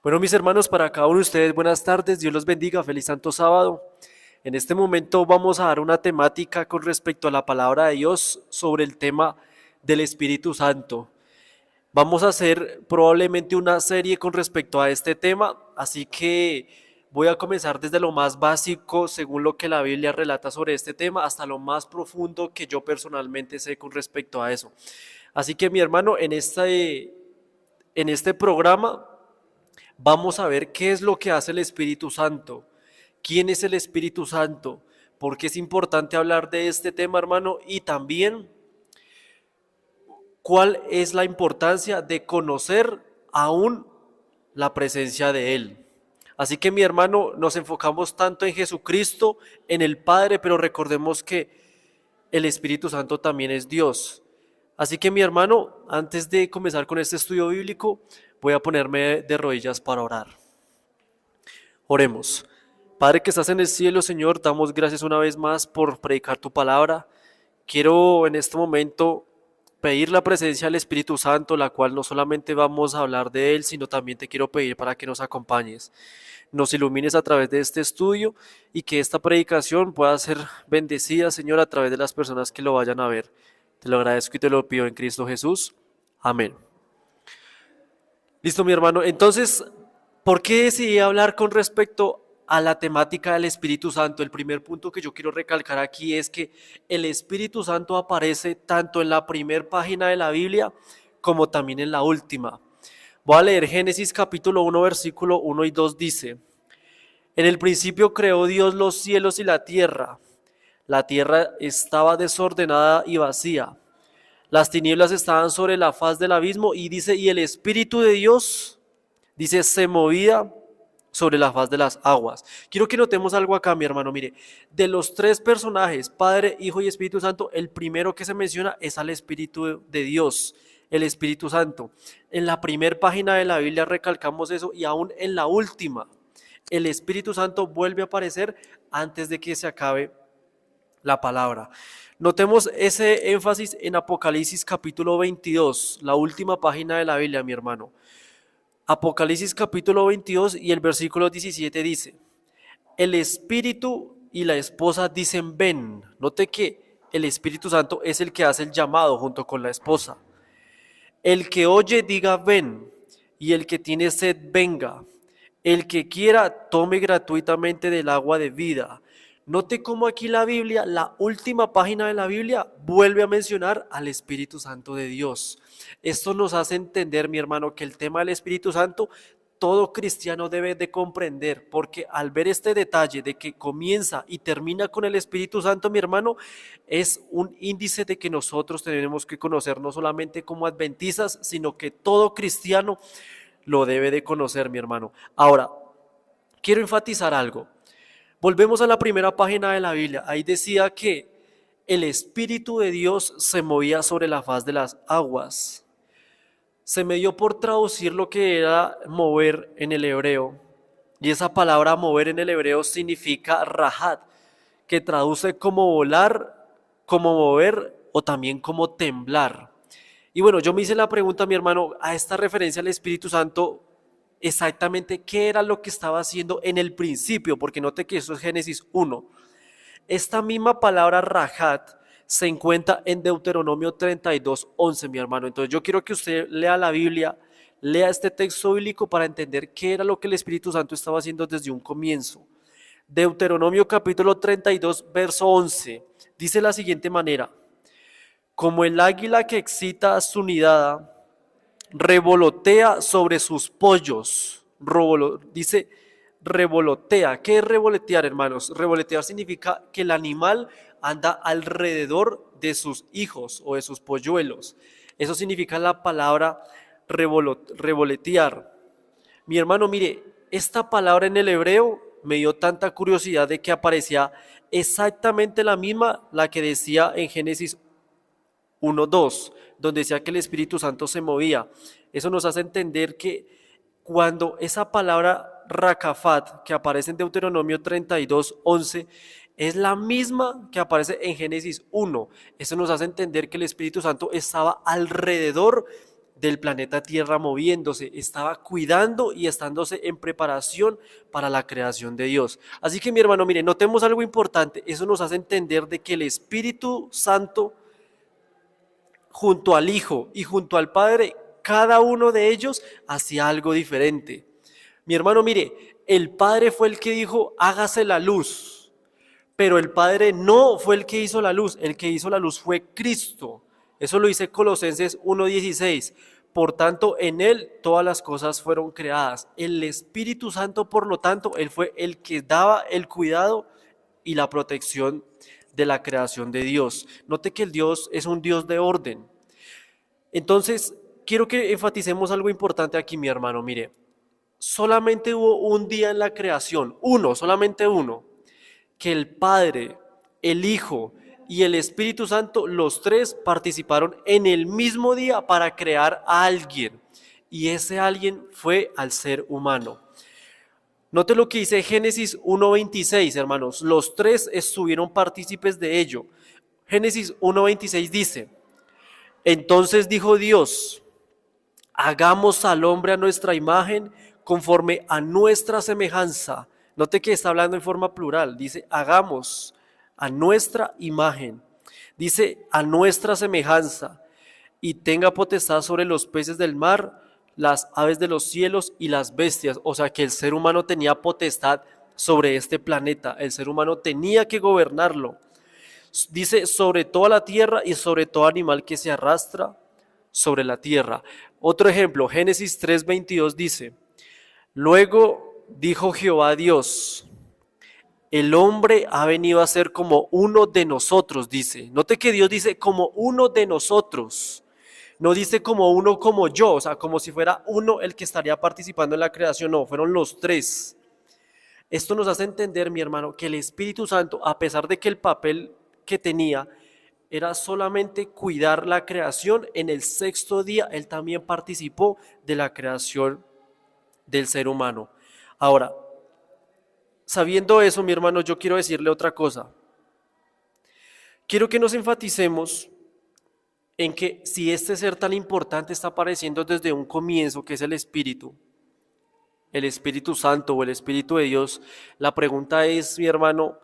Bueno, mis hermanos, para cada uno de ustedes, buenas tardes, Dios los bendiga, feliz santo sábado. En este momento vamos a dar una temática con respecto a la palabra de Dios sobre el tema del Espíritu Santo. Vamos a hacer probablemente una serie con respecto a este tema, así que voy a comenzar desde lo más básico, según lo que la Biblia relata sobre este tema, hasta lo más profundo que yo personalmente sé con respecto a eso. Así que mi hermano, en este programa vamos a ver qué es lo que hace el Espíritu Santo, quién es el Espíritu Santo, por qué es importante hablar de este tema, hermano, y también cuál es la importancia de conocer aún la presencia de Él. Así que mi hermano, nos enfocamos tanto en Jesucristo, en el Padre, pero recordemos que el Espíritu Santo también es Dios. Así que mi hermano, antes de comenzar con este estudio bíblico, voy a ponerme de rodillas para orar. Oremos. Padre que estás en el cielo, Señor, damos gracias una vez más por predicar tu palabra. Quiero en este momento pedir la presencia del Espíritu Santo, la cual no solamente vamos a hablar de él, sino también te quiero pedir para que nos acompañes, nos ilumines a través de este estudio y que esta predicación pueda ser bendecida, Señor, a través de las personas que lo vayan a ver. Te lo agradezco y te lo pido en Cristo Jesús. Amén. Listo, mi hermano. Entonces, ¿por qué decidí hablar con respecto a la temática del Espíritu Santo? El primer punto que yo quiero recalcar aquí es que el Espíritu Santo aparece tanto en la primera página de la Biblia como también en la última. Voy a leer Génesis capítulo 1, versículo 1 y 2 dice: En el principio creó Dios los cielos y la tierra. La tierra estaba desordenada y vacía. Las tinieblas estaban sobre la faz del abismo y dice, y el Espíritu de Dios, dice, se movía sobre la faz de las aguas. Quiero que notemos algo acá, mi hermano. Mire, de los tres personajes, Padre, Hijo y Espíritu Santo, el primero que se menciona es al Espíritu de Dios, el Espíritu Santo. En la primera página de la Biblia recalcamos eso y aún en la última, el Espíritu Santo vuelve a aparecer antes de que se acabe la palabra. Notemos ese énfasis en Apocalipsis capítulo 22, la última página de la Biblia, mi hermano. Apocalipsis capítulo 22 y el versículo 17 dice: el Espíritu y la esposa dicen ven. Note que el Espíritu Santo es el que hace el llamado junto con la esposa. El que oye diga ven, y el que tiene sed venga. El que quiera tome gratuitamente del agua de vida. Note cómo aquí la Biblia, la última página de la Biblia, vuelve a mencionar al Espíritu Santo de Dios. Esto nos hace entender, mi hermano, que el tema del Espíritu Santo todo cristiano debe de comprender, porque al ver este detalle de que comienza y termina con el Espíritu Santo, mi hermano, es un índice de que nosotros tenemos que conocer no solamente como adventistas, sino que todo cristiano lo debe de conocer, mi hermano. Ahora, quiero enfatizar algo. Volvemos a la primera página de la Biblia. Ahí decía que el Espíritu de Dios se movía sobre la faz de las aguas. Se me dio por traducir lo que era mover en el hebreo. Y esa palabra mover en el hebreo significa rajat, que traduce como volar, como mover o también como temblar. Y bueno, yo me hice la pregunta, mi hermano, a esta referencia al Espíritu Santo, exactamente qué era lo que estaba haciendo en el principio, porque note que eso es Génesis 1. Esta misma palabra rajat se encuentra en Deuteronomio 32:11, mi hermano. Entonces yo quiero que usted lea la Biblia, lea este texto bíblico para entender qué era lo que el Espíritu Santo estaba haciendo desde un comienzo. Deuteronomio capítulo 32, verso 11, dice de la siguiente manera: como el águila que excita a su nidada, revolotea sobre sus pollos. Dice revolotea. ¿Qué es revolotear, hermanos? Revolotear significa que el animal anda alrededor de sus hijos o de sus polluelos. Eso significa la palabra revoletear. Mi hermano, mire, esta palabra en el hebreo me dio tanta curiosidad de que aparecía exactamente la misma la que decía en Génesis 1:2, donde decía que el Espíritu Santo se movía. Eso nos hace entender que cuando esa palabra rakafat que aparece en Deuteronomio 32:11 es la misma que aparece en Génesis 1. Eso nos hace entender que el Espíritu Santo estaba alrededor del planeta Tierra moviéndose, estaba cuidando y estándose en preparación para la creación de Dios. Así que mi hermano, mire, notemos algo importante, eso nos hace entender de que el Espíritu Santo junto al Hijo y junto al Padre, cada uno de ellos hacía algo diferente. Mi hermano, mire, el Padre fue el que dijo, hágase la luz, pero el Padre no fue el que hizo la luz, el que hizo la luz fue Cristo. Eso lo dice Colosenses 1:16. Por tanto, en Él todas las cosas fueron creadas. El Espíritu Santo, por lo tanto, Él fue el que daba el cuidado y la protección de la creación de Dios. Note que el Dios es un Dios de orden. Entonces, quiero que enfaticemos algo importante aquí, mi hermano. Mire, solamente hubo un día en la creación, solamente uno, que el Padre, el Hijo y el Espíritu Santo, los tres participaron en el mismo día para crear a alguien. Y ese alguien fue al ser humano. Note lo que dice Génesis 1:26, hermanos. Los tres estuvieron partícipes de ello. Génesis 1:26 dice, entonces dijo Dios, hagamos al hombre a nuestra imagen, conforme a nuestra semejanza. Note que está hablando en forma plural, dice hagamos a nuestra imagen, dice a nuestra semejanza, y tenga potestad sobre los peces del mar, las aves de los cielos y las bestias. O sea que el ser humano tenía potestad sobre este planeta, el ser humano tenía que gobernarlo. Dice sobre toda la tierra y sobre todo animal que se arrastra sobre la tierra. Otro ejemplo, Génesis 3:22 dice, luego dijo Jehová Dios, el hombre ha venido a ser como uno de nosotros, dice. Note que Dios dice como uno de nosotros. No dice como uno como yo, o sea, como si fuera uno el que estaría participando en la creación. No, fueron los tres. Esto nos hace entender, mi hermano, que el Espíritu Santo, a pesar de que el papel que tenía era solamente cuidar la creación, en el sexto día Él también participó de la creación del ser humano. Ahora, sabiendo eso, mi hermano, yo quiero decirle otra cosa. Quiero que nos enfaticemos en que si este ser tan importante está apareciendo desde un comienzo, que es el Espíritu Santo o el Espíritu de Dios, la pregunta es, mi hermano,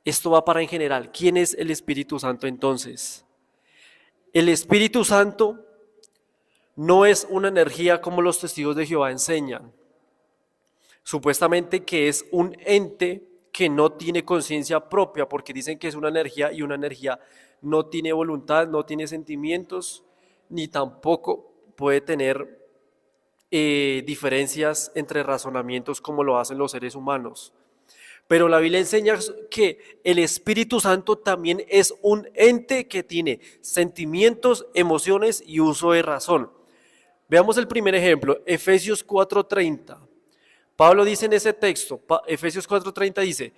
esto va para en general, ¿quién es el Espíritu Santo entonces? El Espíritu Santo no es una energía como los testigos de Jehová enseñan. Supuestamente que es un ente que no tiene conciencia propia, porque dicen que es una energía y una energía no tiene voluntad, no tiene sentimientos, ni tampoco puede tener diferencias entre razonamientos como lo hacen los seres humanos. Pero la Biblia enseña que el Espíritu Santo también es un ente que tiene sentimientos, emociones y uso de razón. Veamos el primer ejemplo, Efesios 4:30. Pablo dice en ese texto, Efesios 4:30 dice,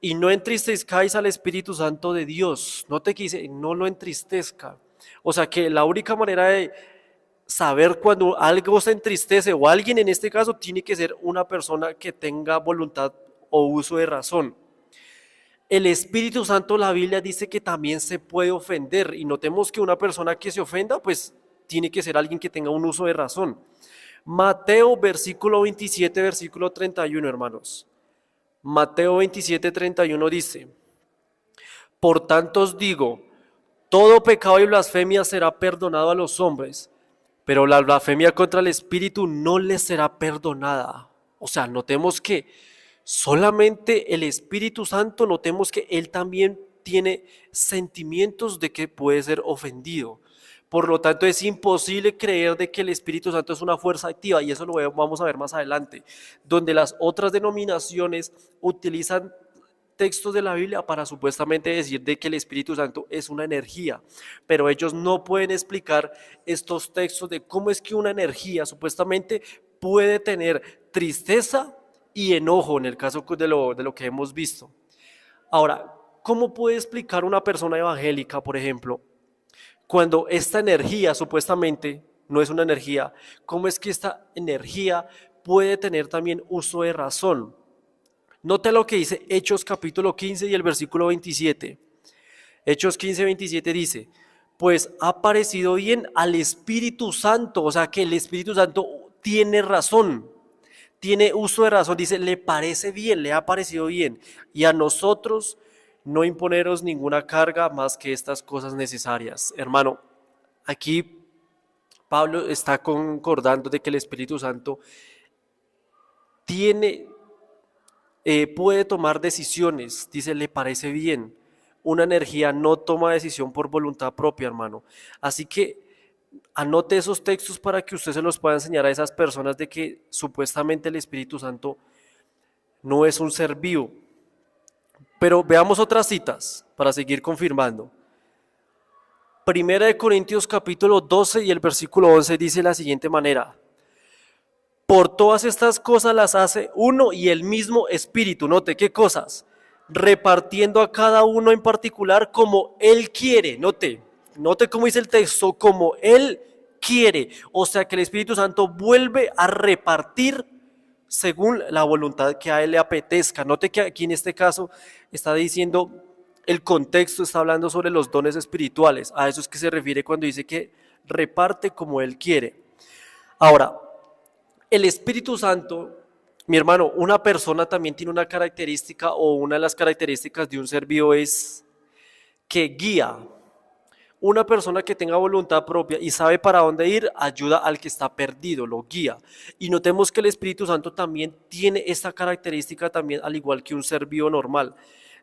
y no entristezcáis al Espíritu Santo de Dios. Note que dice, no lo entristezca. O sea que la única manera de saber cuando algo se entristece o alguien en este caso tiene que ser una persona que tenga voluntad o uso de razón. El Espíritu Santo, la Biblia dice que también se puede ofender y notemos que una persona que se ofenda pues tiene que ser alguien que tenga un uso de razón. Mateo versículo 27, versículo 31, hermanos. Mateo 27, 31 dice, por tanto os digo, todo pecado y blasfemia será perdonado a los hombres, pero la blasfemia contra el Espíritu no les será perdonada. O sea, notemos que solamente el Espíritu Santo, notemos que Él también tiene sentimientos de que puede ser ofendido. Por lo tanto, es imposible creer de que el Espíritu Santo es una fuerza activa, y eso lo vamos a ver más adelante, donde las otras denominaciones utilizan textos de la Biblia para supuestamente decir de que el Espíritu Santo es una energía, pero ellos no pueden explicar estos textos de cómo es que una energía supuestamente puede tener tristeza y enojo en el caso de lo que hemos visto. Ahora, ¿cómo puede explicar una persona evangélica, por ejemplo, cuando esta energía supuestamente no es una energía, cómo es que esta energía puede tener también uso de razón? Nota lo que dice Hechos capítulo 15 y el versículo 27. Hechos 15, 27 dice, pues ha parecido bien al Espíritu Santo, o sea que el Espíritu Santo tiene razón, tiene uso de razón, dice, le parece bien, le ha parecido bien, y a nosotros no imponeros ninguna carga más que estas cosas necesarias. Hermano, aquí Pablo está concordando de que el Espíritu Santo tiene, puede tomar decisiones, dice, le parece bien. Una energía no toma decisión por voluntad propia, hermano. Así que anote esos textos para que usted se los pueda enseñar a esas personas de que supuestamente el Espíritu Santo no es un ser vivo. Pero veamos otras citas para seguir confirmando. Primera de Corintios capítulo 12 y el versículo 11 dice de la siguiente manera: por todas estas cosas las hace uno y el mismo Espíritu. Note, ¿qué cosas? Repartiendo a cada uno en particular como Él quiere. Note cómo dice el texto, como Él quiere. O sea que el Espíritu Santo vuelve a repartir según la voluntad que a Él le apetezca. Note que aquí en este caso está diciendo, el contexto está hablando sobre los dones espirituales. A eso es que se refiere cuando dice que reparte como Él quiere. Ahora, el Espíritu Santo, mi hermano, una persona también tiene una característica, o una de las características de un ser vivo es que guía. Una persona que tenga voluntad propia y sabe para dónde ir, ayuda al que está perdido, lo guía. Y notemos que el Espíritu Santo también tiene esta característica también, al igual que un ser vivo normal.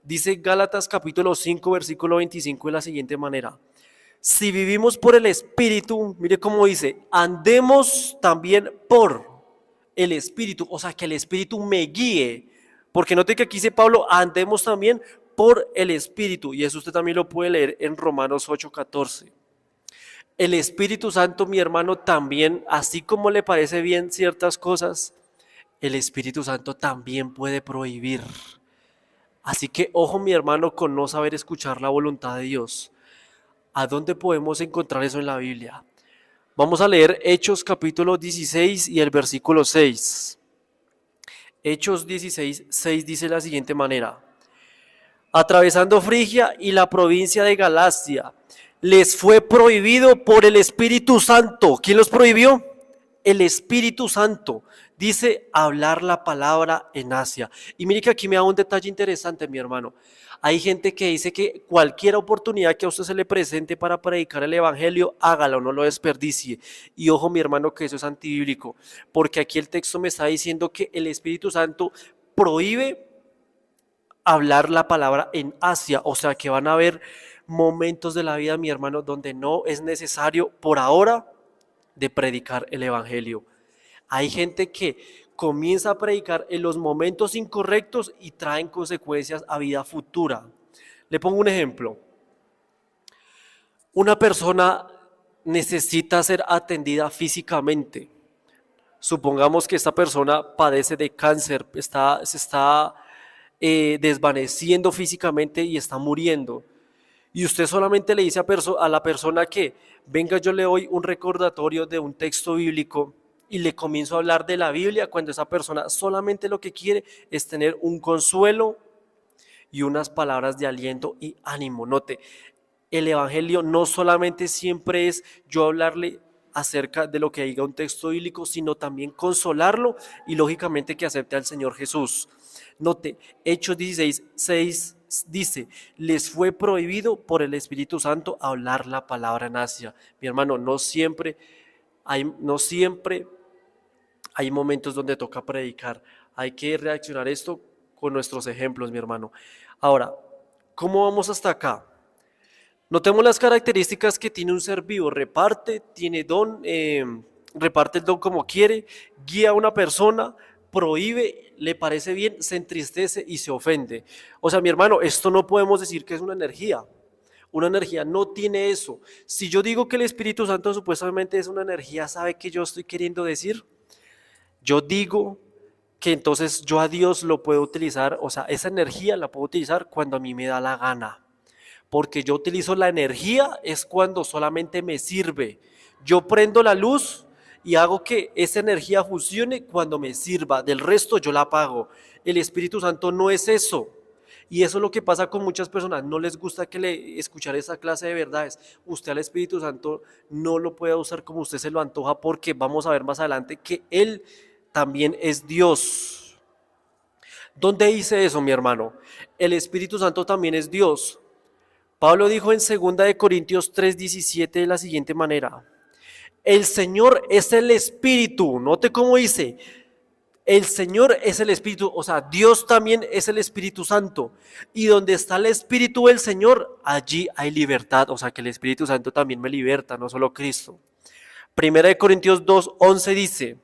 Dice Gálatas capítulo 5, versículo 25 de la siguiente manera: si vivimos por el Espíritu, mire cómo dice, andemos también por el Espíritu, o sea que el Espíritu me guíe, porque note que aquí dice Pablo, andemos también por el Espíritu, y eso usted también lo puede leer en Romanos 8:14. El Espíritu Santo, mi hermano, también, así como le parece bien ciertas cosas, el Espíritu Santo también puede prohibir. Así que ojo, mi hermano, con no saber escuchar la voluntad de Dios. ¿A dónde podemos encontrar eso en la Biblia? Vamos a leer Hechos capítulo 16 y el versículo 6. Hechos 16, 6 dice de la siguiente manera: atravesando Frigia y la provincia de Galacia, les fue prohibido por el Espíritu Santo. ¿Quién los prohibió? El Espíritu Santo. Dice hablar la palabra en Asia. Y mire que aquí me da un detalle interesante, mi hermano. Hay gente que dice que cualquier oportunidad que a usted se le presente para predicar el evangelio, hágalo, no lo desperdicie. Y ojo, mi hermano, que eso es antibíblico, porque aquí el texto me está diciendo que el Espíritu Santo prohíbe hablar la palabra en Asia, o sea que van a haber momentos de la vida, mi hermano, donde no es necesario por ahora de predicar el evangelio. Hay gente que comienza a predicar en los momentos incorrectos y traen consecuencias a vida futura. Le pongo un ejemplo. Una persona necesita ser atendida físicamente. Supongamos que esta persona padece de cáncer, se está desvaneciendo físicamente y está muriendo. Y usted solamente le dice a la persona que venga, yo le doy un recordatorio de un texto bíblico y le comienzo a hablar de la Biblia, cuando esa persona solamente lo que quiere es tener un consuelo y unas palabras de aliento y ánimo. Note, el evangelio no solamente siempre es yo hablarle acerca de lo que diga un texto bíblico, sino también consolarlo y lógicamente que acepte al Señor Jesús. Note, Hechos 16, 6 dice, les fue prohibido por el Espíritu Santo hablar la palabra en Asia. Mi hermano, no siempre hay momentos donde toca predicar. Hay que reaccionar esto con nuestros ejemplos, mi hermano. Ahora, ¿cómo vamos hasta acá? Notemos las características que tiene un ser vivo. Reparte, tiene don, reparte el don como quiere, guía a una persona, prohíbe, le parece bien, se entristece y se ofende. O sea, mi hermano, esto no podemos decir que es una energía. Una energía no tiene eso. Si yo digo que el Espíritu Santo supuestamente es una energía, ¿sabe qué yo estoy queriendo decir? Yo digo que entonces yo a Dios lo puedo utilizar, o sea, esa energía la puedo utilizar cuando a mí me da la gana. Porque yo utilizo la energía es cuando solamente me sirve. Yo prendo la luz y hago que esa energía funcione cuando me sirva. Del resto yo la apago. El Espíritu Santo no es eso. Y eso es lo que pasa con muchas personas, no les gusta que le escuchar esa clase de verdades. Usted al Espíritu Santo no lo puede usar como usted se lo antoja, porque vamos a ver más adelante que Él también es Dios. ¿Dónde dice eso, mi hermano? El Espíritu Santo también es Dios. Pablo dijo en 2 Corintios 3:17 de la siguiente manera: el Señor es el Espíritu. Note cómo dice: el Señor es el Espíritu, o sea, Dios también es el Espíritu Santo. Y donde está el Espíritu del Señor, allí hay libertad. O sea, que el Espíritu Santo también me liberta, no solo Cristo. 1 Corintios 2:11 dice: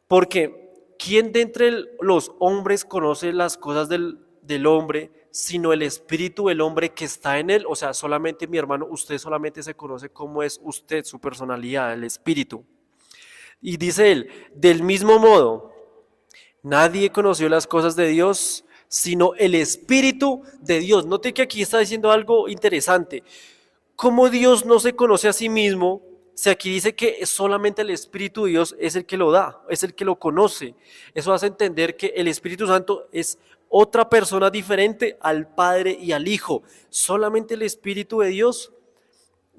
porque ¿quién de entre los hombres conoce las cosas del hombre, sino el espíritu del hombre que está en él? O sea, solamente, mi hermano, usted solamente se conoce cómo es usted, su personalidad, el espíritu. Y dice él: del mismo modo, nadie conoció las cosas de Dios, sino el espíritu de Dios. Note que aquí está diciendo algo interesante. ¿Cómo Dios no se conoce a sí mismo? Si aquí dice que solamente el Espíritu de Dios es el que lo da, es el que lo conoce. Eso hace entender que el Espíritu Santo es otra persona diferente al Padre y al Hijo. Solamente el Espíritu de Dios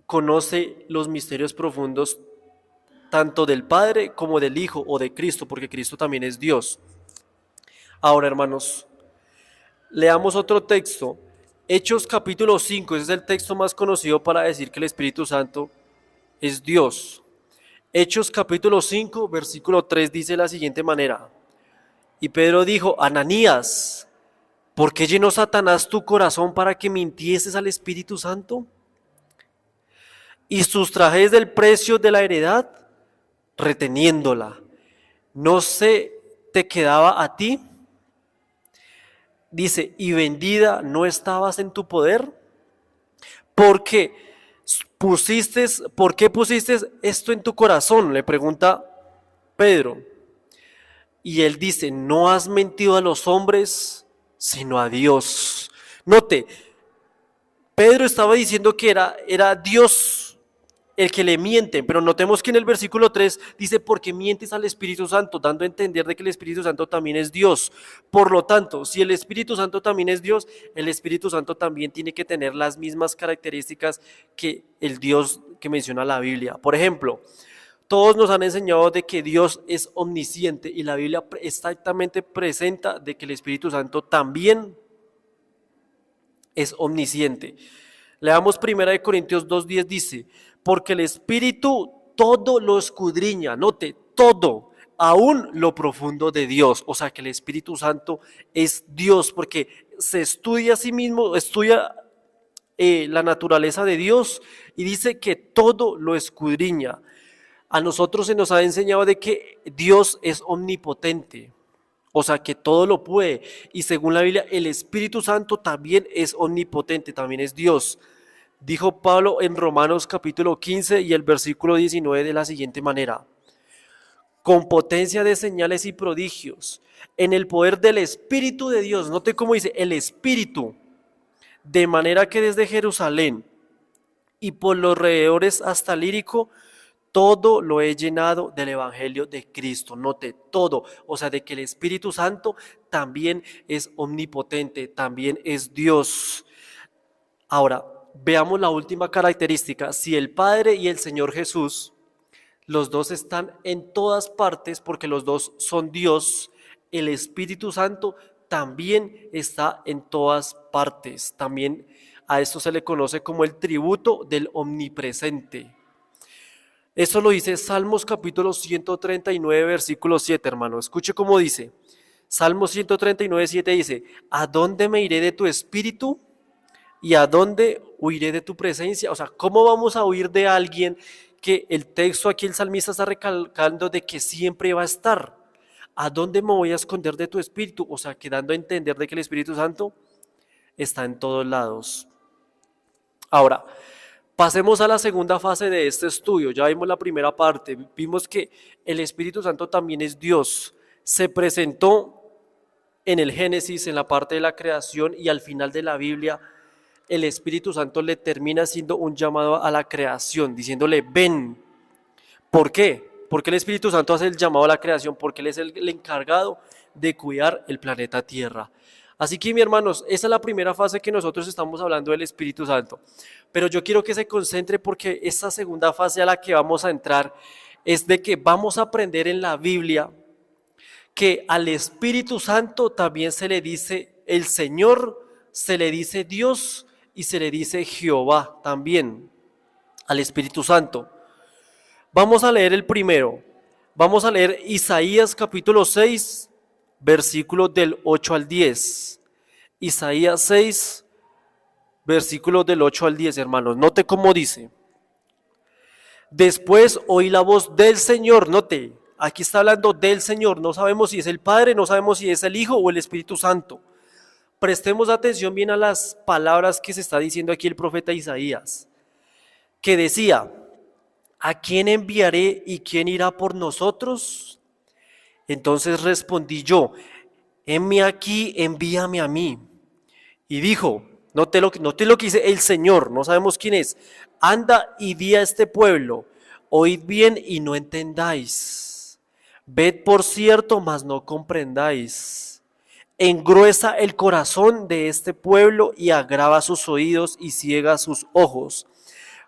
conoce los misterios profundos tanto del Padre como del Hijo o de Cristo, porque Cristo también es Dios. Ahora, hermanos, leamos otro texto. Hechos capítulo 5, ese es el texto más conocido para decir que el Espíritu Santo es Dios. Hechos capítulo 5, versículo 3 dice de la siguiente manera: y Pedro dijo: Ananías, ¿por qué llenó Satanás tu corazón para que mintieses al Espíritu Santo y sustrajes del precio de la heredad, reteniéndola? ¿No se te quedaba a ti? Dice: y vendida no estabas en tu poder. Porque ¿por qué pusiste esto en tu corazón? Le pregunta Pedro. Y él dice: no has mentido a los hombres, sino a Dios. Note, Pedro estaba diciendo que era Dios el que le miente, pero notemos que en el versículo 3 dice: porque mientes al Espíritu Santo, dando a entender de que el Espíritu Santo también es Dios. Por lo tanto, si el Espíritu Santo también es Dios, el Espíritu Santo también tiene que tener las mismas características que el Dios que menciona la Biblia. Por ejemplo, todos nos han enseñado de que Dios es omnisciente, y la Biblia exactamente presenta de que el Espíritu Santo también es omnisciente. Leamos 1 Corintios 2:10, dice: porque el Espíritu todo lo escudriña. Note, todo, aún lo profundo de Dios. O sea que el Espíritu Santo es Dios, porque se estudia a sí mismo, estudia la naturaleza de Dios, y dice que todo lo escudriña. A nosotros se nos ha enseñado de que Dios es omnipotente, o sea que todo lo puede, y según la Biblia el Espíritu Santo también es omnipotente, también es Dios. Dijo Pablo en Romanos capítulo 15 y el versículo 19 de la siguiente manera: con potencia de señales y prodigios, en el poder del Espíritu de Dios. Note cómo dice el Espíritu: de manera que desde Jerusalén y por los alrededores hasta Lírico, todo lo he llenado del Evangelio de Cristo. Note, todo. O sea, de que el Espíritu Santo también es omnipotente, también es Dios. Ahora, veamos la última característica. Si el Padre y el Señor Jesús, los dos están en todas partes porque los dos son Dios, el Espíritu Santo también está en todas partes. También a esto se le conoce como el tributo del omnipresente. Eso lo dice Salmos capítulo 139, versículo 7, hermano. Escuche cómo dice. Salmos 139, 7 dice: ¿a dónde me iré de tu espíritu? ¿Y a dónde huiré de tu presencia? O sea, ¿cómo vamos a huir de alguien que el texto aquí el salmista está recalcando de que siempre va a estar? ¿A dónde me voy a esconder de tu espíritu? O sea, quedando a entender de que el Espíritu Santo está en todos lados. Ahora, pasemos a la segunda fase de este estudio. Ya vimos la primera parte, vimos que el Espíritu Santo también es Dios. Se presentó en el Génesis, en la parte de la creación, y al final de la Biblia el Espíritu Santo le termina haciendo un llamado a la creación, diciéndole: ven. ¿Por qué? ¿Por qué el Espíritu Santo hace el llamado a la creación? Porque Él es el encargado de cuidar el planeta Tierra. Así que, mi hermanos, esa es la primera fase que nosotros estamos hablando del Espíritu Santo. Pero yo quiero que se concentre porque esta segunda fase a la que vamos a entrar es de que vamos a aprender en la Biblia que al Espíritu Santo también se le dice el Señor, se le dice Dios y se le dice Jehová también al Espíritu Santo. Vamos a leer el primero. Vamos a leer Isaías capítulo 6, versículos del 8 al 10. Isaías 6, versículos del 8 al 10, hermanos. Note cómo dice. Después oí la voz del Señor, note, aquí está hablando del Señor, no sabemos si es el Padre, no sabemos si es el Hijo o el Espíritu Santo. Prestemos atención bien a las palabras que se está diciendo aquí el profeta Isaías, que decía, ¿a quién enviaré y quién irá por nosotros? Entonces respondí yo, heme aquí, envíame a mí. Y dijo, note lo que dice el Señor, no sabemos quién es. Anda y di a este pueblo, oíd bien y no entendáis. Ved por cierto, mas no comprendáis. Engruesa el corazón de este pueblo y agrava sus oídos y ciega sus ojos,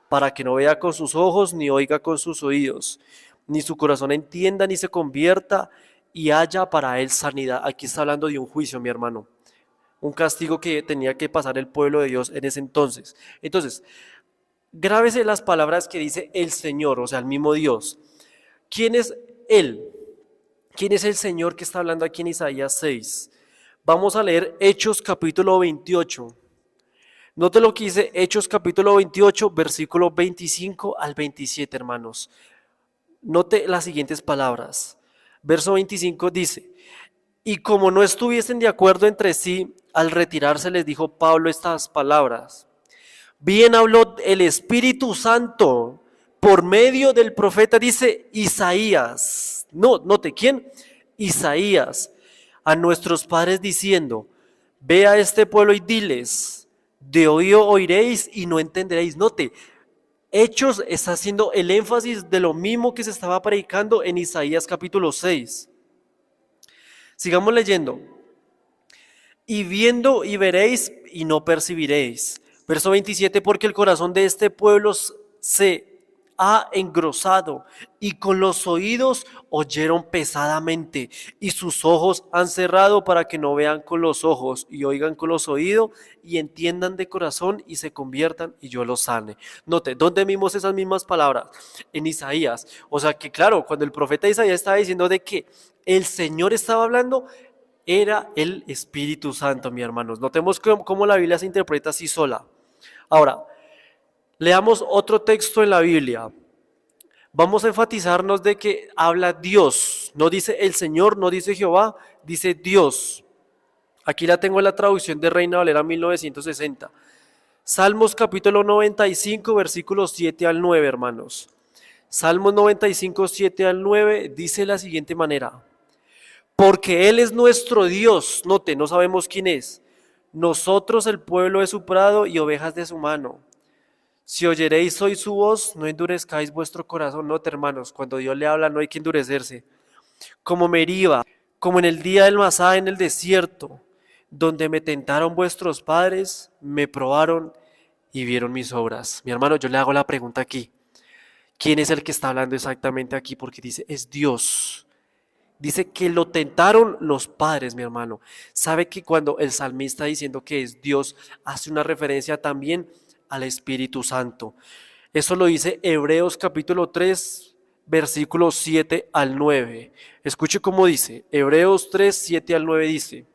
para que no vea con sus ojos ni oiga con sus oídos, ni su corazón entienda ni se convierta y haya para él sanidad. Aquí está hablando de un juicio, mi hermano. Un castigo que tenía que pasar el pueblo de Dios en ese entonces. Entonces, grábese las palabras que dice el Señor, o sea, el mismo Dios. ¿Quién es Él? ¿Quién es el Señor que está hablando aquí en Isaías 6? Vamos a leer Hechos capítulo 28. Note lo que dice Hechos capítulo 28, versículo 25 al 27, hermanos. Note las siguientes palabras. Verso 25 dice, y como no estuviesen de acuerdo entre sí, al retirarse les dijo Pablo estas palabras. Bien habló el Espíritu Santo por medio del profeta, dice Isaías. No, note, ¿quién? Isaías. A nuestros padres diciendo, ve a este pueblo y diles, de oído oiréis y no entenderéis. Note, Hechos está haciendo el énfasis de lo mismo que se estaba predicando en Isaías capítulo 6. Sigamos leyendo. Y viendo y veréis y no percibiréis. Verso 27, porque el corazón de este pueblo se ha engrosado y con los oídos oyeron pesadamente y sus ojos han cerrado para que no vean con los ojos y oigan con los oídos y entiendan de corazón y se conviertan y yo los sane. Note, ¿dónde vimos esas mismas palabras? En Isaías. O sea que claro, cuando el profeta Isaías estaba diciendo de que el Señor estaba hablando, era el Espíritu Santo, mi hermanos. Notemos cómo la Biblia se interpreta así sola. Ahora, leamos otro texto en la Biblia. Vamos a enfatizarnos de que habla Dios. No dice el Señor, no dice Jehová, dice Dios. Aquí la tengo en la traducción de Reina Valera 1960. Salmos capítulo 95, versículos 7 al 9, hermanos. Salmos 95, 7 al 9 dice de la siguiente manera. Porque Él es nuestro Dios, note, no sabemos quién es. Nosotros el pueblo de su prado y ovejas de su mano. Si oyeréis hoy su voz, no endurezcáis vuestro corazón. Note, hermanos, cuando Dios le habla no hay que endurecerse. Como Meriba, como en el día del Masá en el desierto, donde me tentaron vuestros padres, me probaron y vieron mis obras. Mi hermano, yo le hago la pregunta aquí. ¿Quién es el que está hablando exactamente aquí? Porque dice, es Dios. Dice que lo tentaron los padres, mi hermano. Sabe que cuando el salmista diciendo que es Dios, hace una referencia también al Espíritu Santo. Eso lo dice Hebreos capítulo 3, versículos 7 al 9. Escuche cómo dice, Hebreos 3, 7 al 9 dice,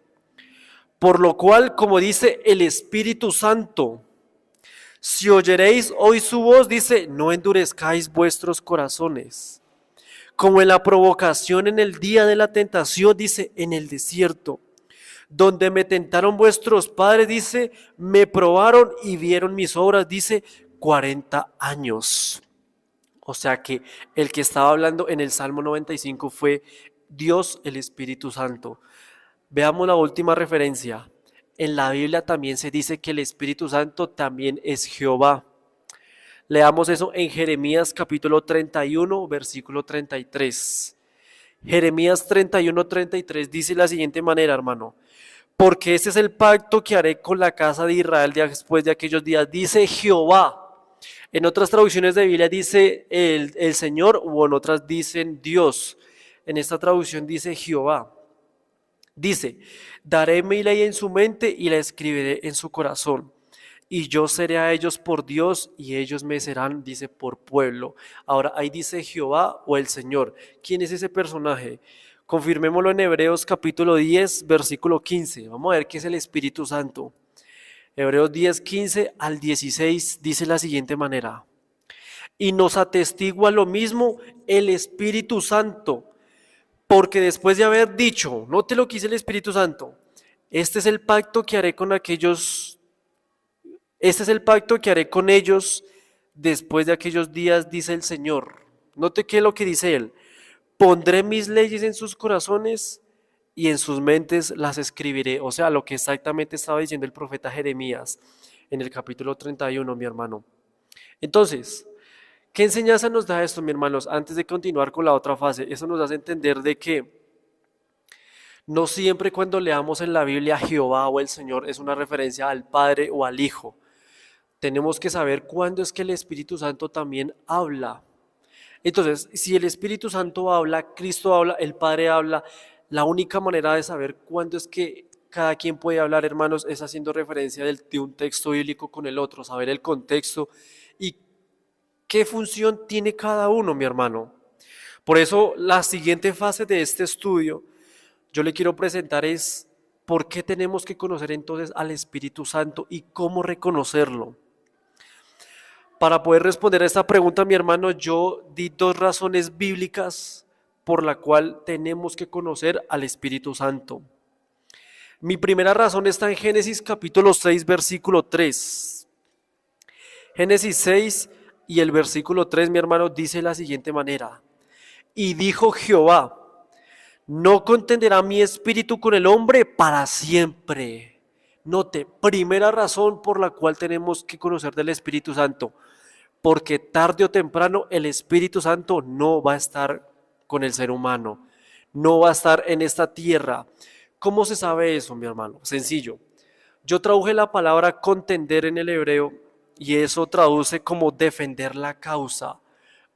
por lo cual, como dice el Espíritu Santo, si oyeréis hoy su voz, dice, no endurezcáis vuestros corazones. Como en la provocación en el día de la tentación, dice, en el desierto, donde me tentaron vuestros padres, dice, me probaron y vieron mis obras, dice, 40 años. O sea que el que estaba hablando en el Salmo 95 fue Dios, el Espíritu Santo. Veamos la última referencia. En la Biblia también se dice que el Espíritu Santo también es Jehová. Leamos eso en Jeremías capítulo 31, versículo 33. Jeremías 31, 33 dice de la siguiente manera, hermano. porque este es el pacto que haré con la casa de Israel después de aquellos días, dice Jehová. En otras traducciones de Biblia dice el Señor, o en otras dicen Dios. En esta traducción dice Jehová. Dice, daré mi ley en su mente y la escribiré en su corazón. Y yo seré a ellos por Dios y ellos me serán, dice, por pueblo. Ahora, ahí dice Jehová o el Señor. ¿Quién es ese personaje? Confirmémoslo en Hebreos capítulo 10, versículo 15. Vamos a ver qué es el Espíritu Santo. Hebreos 10, 15 al 16 dice la siguiente manera. Y nos atestigua lo mismo el Espíritu Santo, porque después de haber dicho, note lo que dice el Espíritu Santo, este es el pacto que haré con aquellos, este es el pacto que haré con ellos después de aquellos días, dice el Señor. Note qué es lo que dice él. Pondré mis leyes en sus corazones y en sus mentes las escribiré. O sea, lo que exactamente estaba diciendo el profeta Jeremías en el capítulo 31, mi hermano. Entonces, ¿qué enseñanza nos da esto, mi hermanos? Antes de continuar con la otra fase, eso nos hace entender de que no siempre cuando leamos en la Biblia Jehová o el Señor es una referencia al Padre o al Hijo. Tenemos que saber cuándo es que el Espíritu Santo también habla. Entonces, si el Espíritu Santo habla, Cristo habla, el Padre habla, la única manera de saber cuándo es que cada quien puede hablar, hermanos, es haciendo referencia de un texto bíblico con el otro, saber el contexto y qué función tiene cada uno, mi hermano. Por eso, la siguiente fase de este estudio, yo le quiero presentar es por qué tenemos que conocer entonces al Espíritu Santo y cómo reconocerlo. Para poder responder a esta pregunta, mi hermano, yo di dos razones bíblicas por la cual tenemos que conocer al Espíritu Santo. Mi primera razón está en Génesis capítulo 6, versículo 3. Génesis 6 y el versículo 3, mi hermano, dice de la siguiente manera. Y dijo Jehová, no contenderá mi espíritu con el hombre para siempre. Note, primera razón por la cual tenemos que conocer del Espíritu Santo. Porque tarde o temprano el Espíritu Santo no va a estar con el ser humano, no va a estar en esta tierra. ¿Cómo se sabe eso, mi hermano? Sencillo. Yo traduje la palabra contender en el hebreo y eso traduce como defender la causa.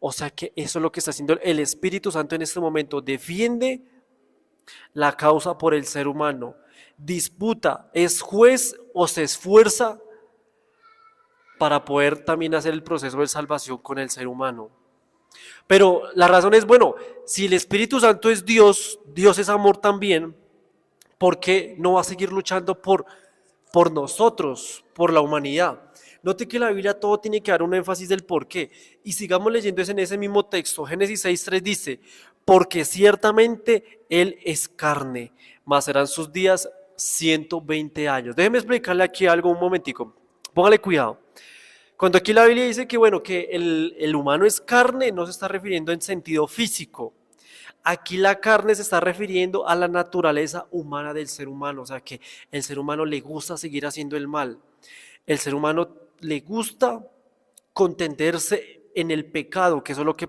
O sea que eso es lo que está haciendo el Espíritu Santo en este momento. Defiende la causa por el ser humano. Disputa, es juez o se esfuerza para poder también hacer el proceso de salvación con el ser humano. Pero la razón es, bueno, si el Espíritu Santo es Dios, Dios es amor también, ¿por qué no va a seguir luchando por nosotros, por la humanidad? Note que la Biblia todo tiene que dar un énfasis del por qué. Y sigamos leyendo en ese mismo texto. Génesis 6.3 dice, porque ciertamente Él es carne, mas serán sus días 120 años. Déjeme explicarle aquí algo un momentico. Póngale cuidado. Cuando aquí la Biblia dice que, bueno, que el humano es carne, no se está refiriendo en sentido físico. Aquí la carne se está refiriendo a la naturaleza humana del ser humano, o sea que el ser humano le gusta seguir haciendo el mal. El ser humano le gusta contenderse en el pecado, que eso es lo que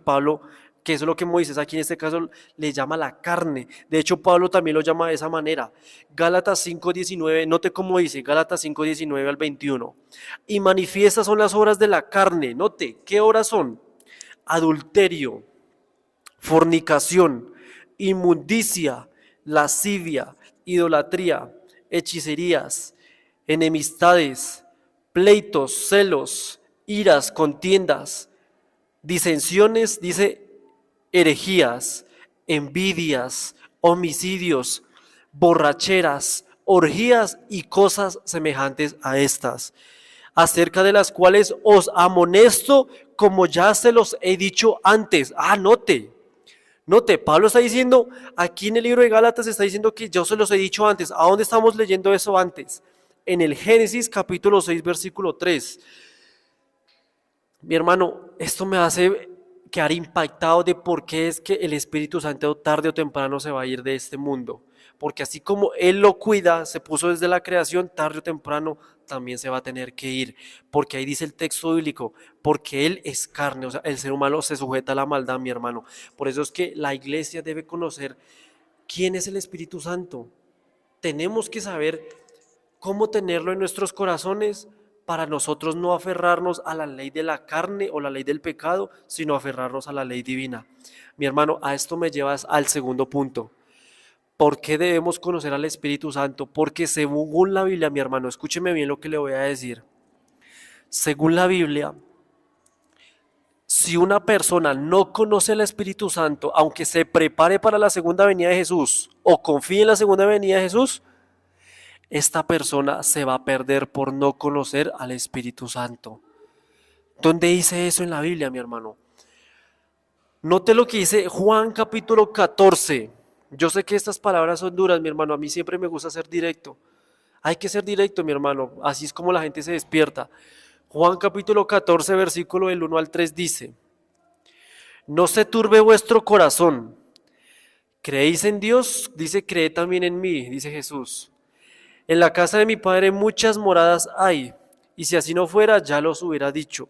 que eso es lo que Moisés aquí en este caso le llama la carne. De hecho, Pablo también lo llama de esa manera. Gálatas 5:19, note cómo dice, Gálatas 5:19 al 21. Y manifiestas son las obras de la carne, note, ¿qué obras son? Adulterio, fornicación, inmundicia, lascivia, idolatría, hechicerías, enemistades, pleitos, celos, iras, contiendas, disensiones, dice, herejías, envidias, homicidios, borracheras, orgías y cosas semejantes a estas, acerca de las cuales os amonesto como ya se los he dicho antes. Note, Pablo está diciendo, aquí en el libro de Gálatas está diciendo que yo se los he dicho antes. ¿A dónde estamos leyendo eso antes? En el Génesis capítulo 6, versículo 3. Mi hermano, esto me hace quedar impactado de por qué es que el Espíritu Santo tarde o temprano se va a ir de este mundo. Porque así como Él lo cuida, se puso desde la creación, tarde o temprano también se va a tener que ir. Porque ahí dice el texto bíblico, porque Él es carne, o sea, el ser humano se sujeta a la maldad, mi hermano. Por eso es que la iglesia debe conocer quién es el Espíritu Santo. tenemos que saber cómo tenerlo en nuestros corazones para nosotros no aferrarnos a la ley de la carne o la ley del pecado, sino aferrarnos a la ley divina. Mi hermano, a esto me llevas al segundo punto. ¿Por qué debemos conocer al Espíritu Santo? Porque según la Biblia, mi hermano, escúcheme bien lo que le voy a decir. Según la Biblia, si una persona no conoce al Espíritu Santo, aunque se prepare para la segunda venida de Jesús o confíe en la segunda venida de Jesús, esta persona se va a perder por no conocer al Espíritu Santo. ¿Dónde dice eso en la Biblia, mi hermano? Note lo que dice Juan capítulo 14. Yo sé que estas palabras son duras, mi hermano. A mí siempre me gusta ser directo. Hay que ser directo, mi hermano. Así es como la gente se despierta. Juan capítulo 14, versículo del 1 al 3 dice: No se turbe vuestro corazón. ¿Creéis en Dios? Dice, creed también en mí, dice Jesús. En la casa de mi Padre muchas moradas hay, y si así no fuera, ya los hubiera dicho.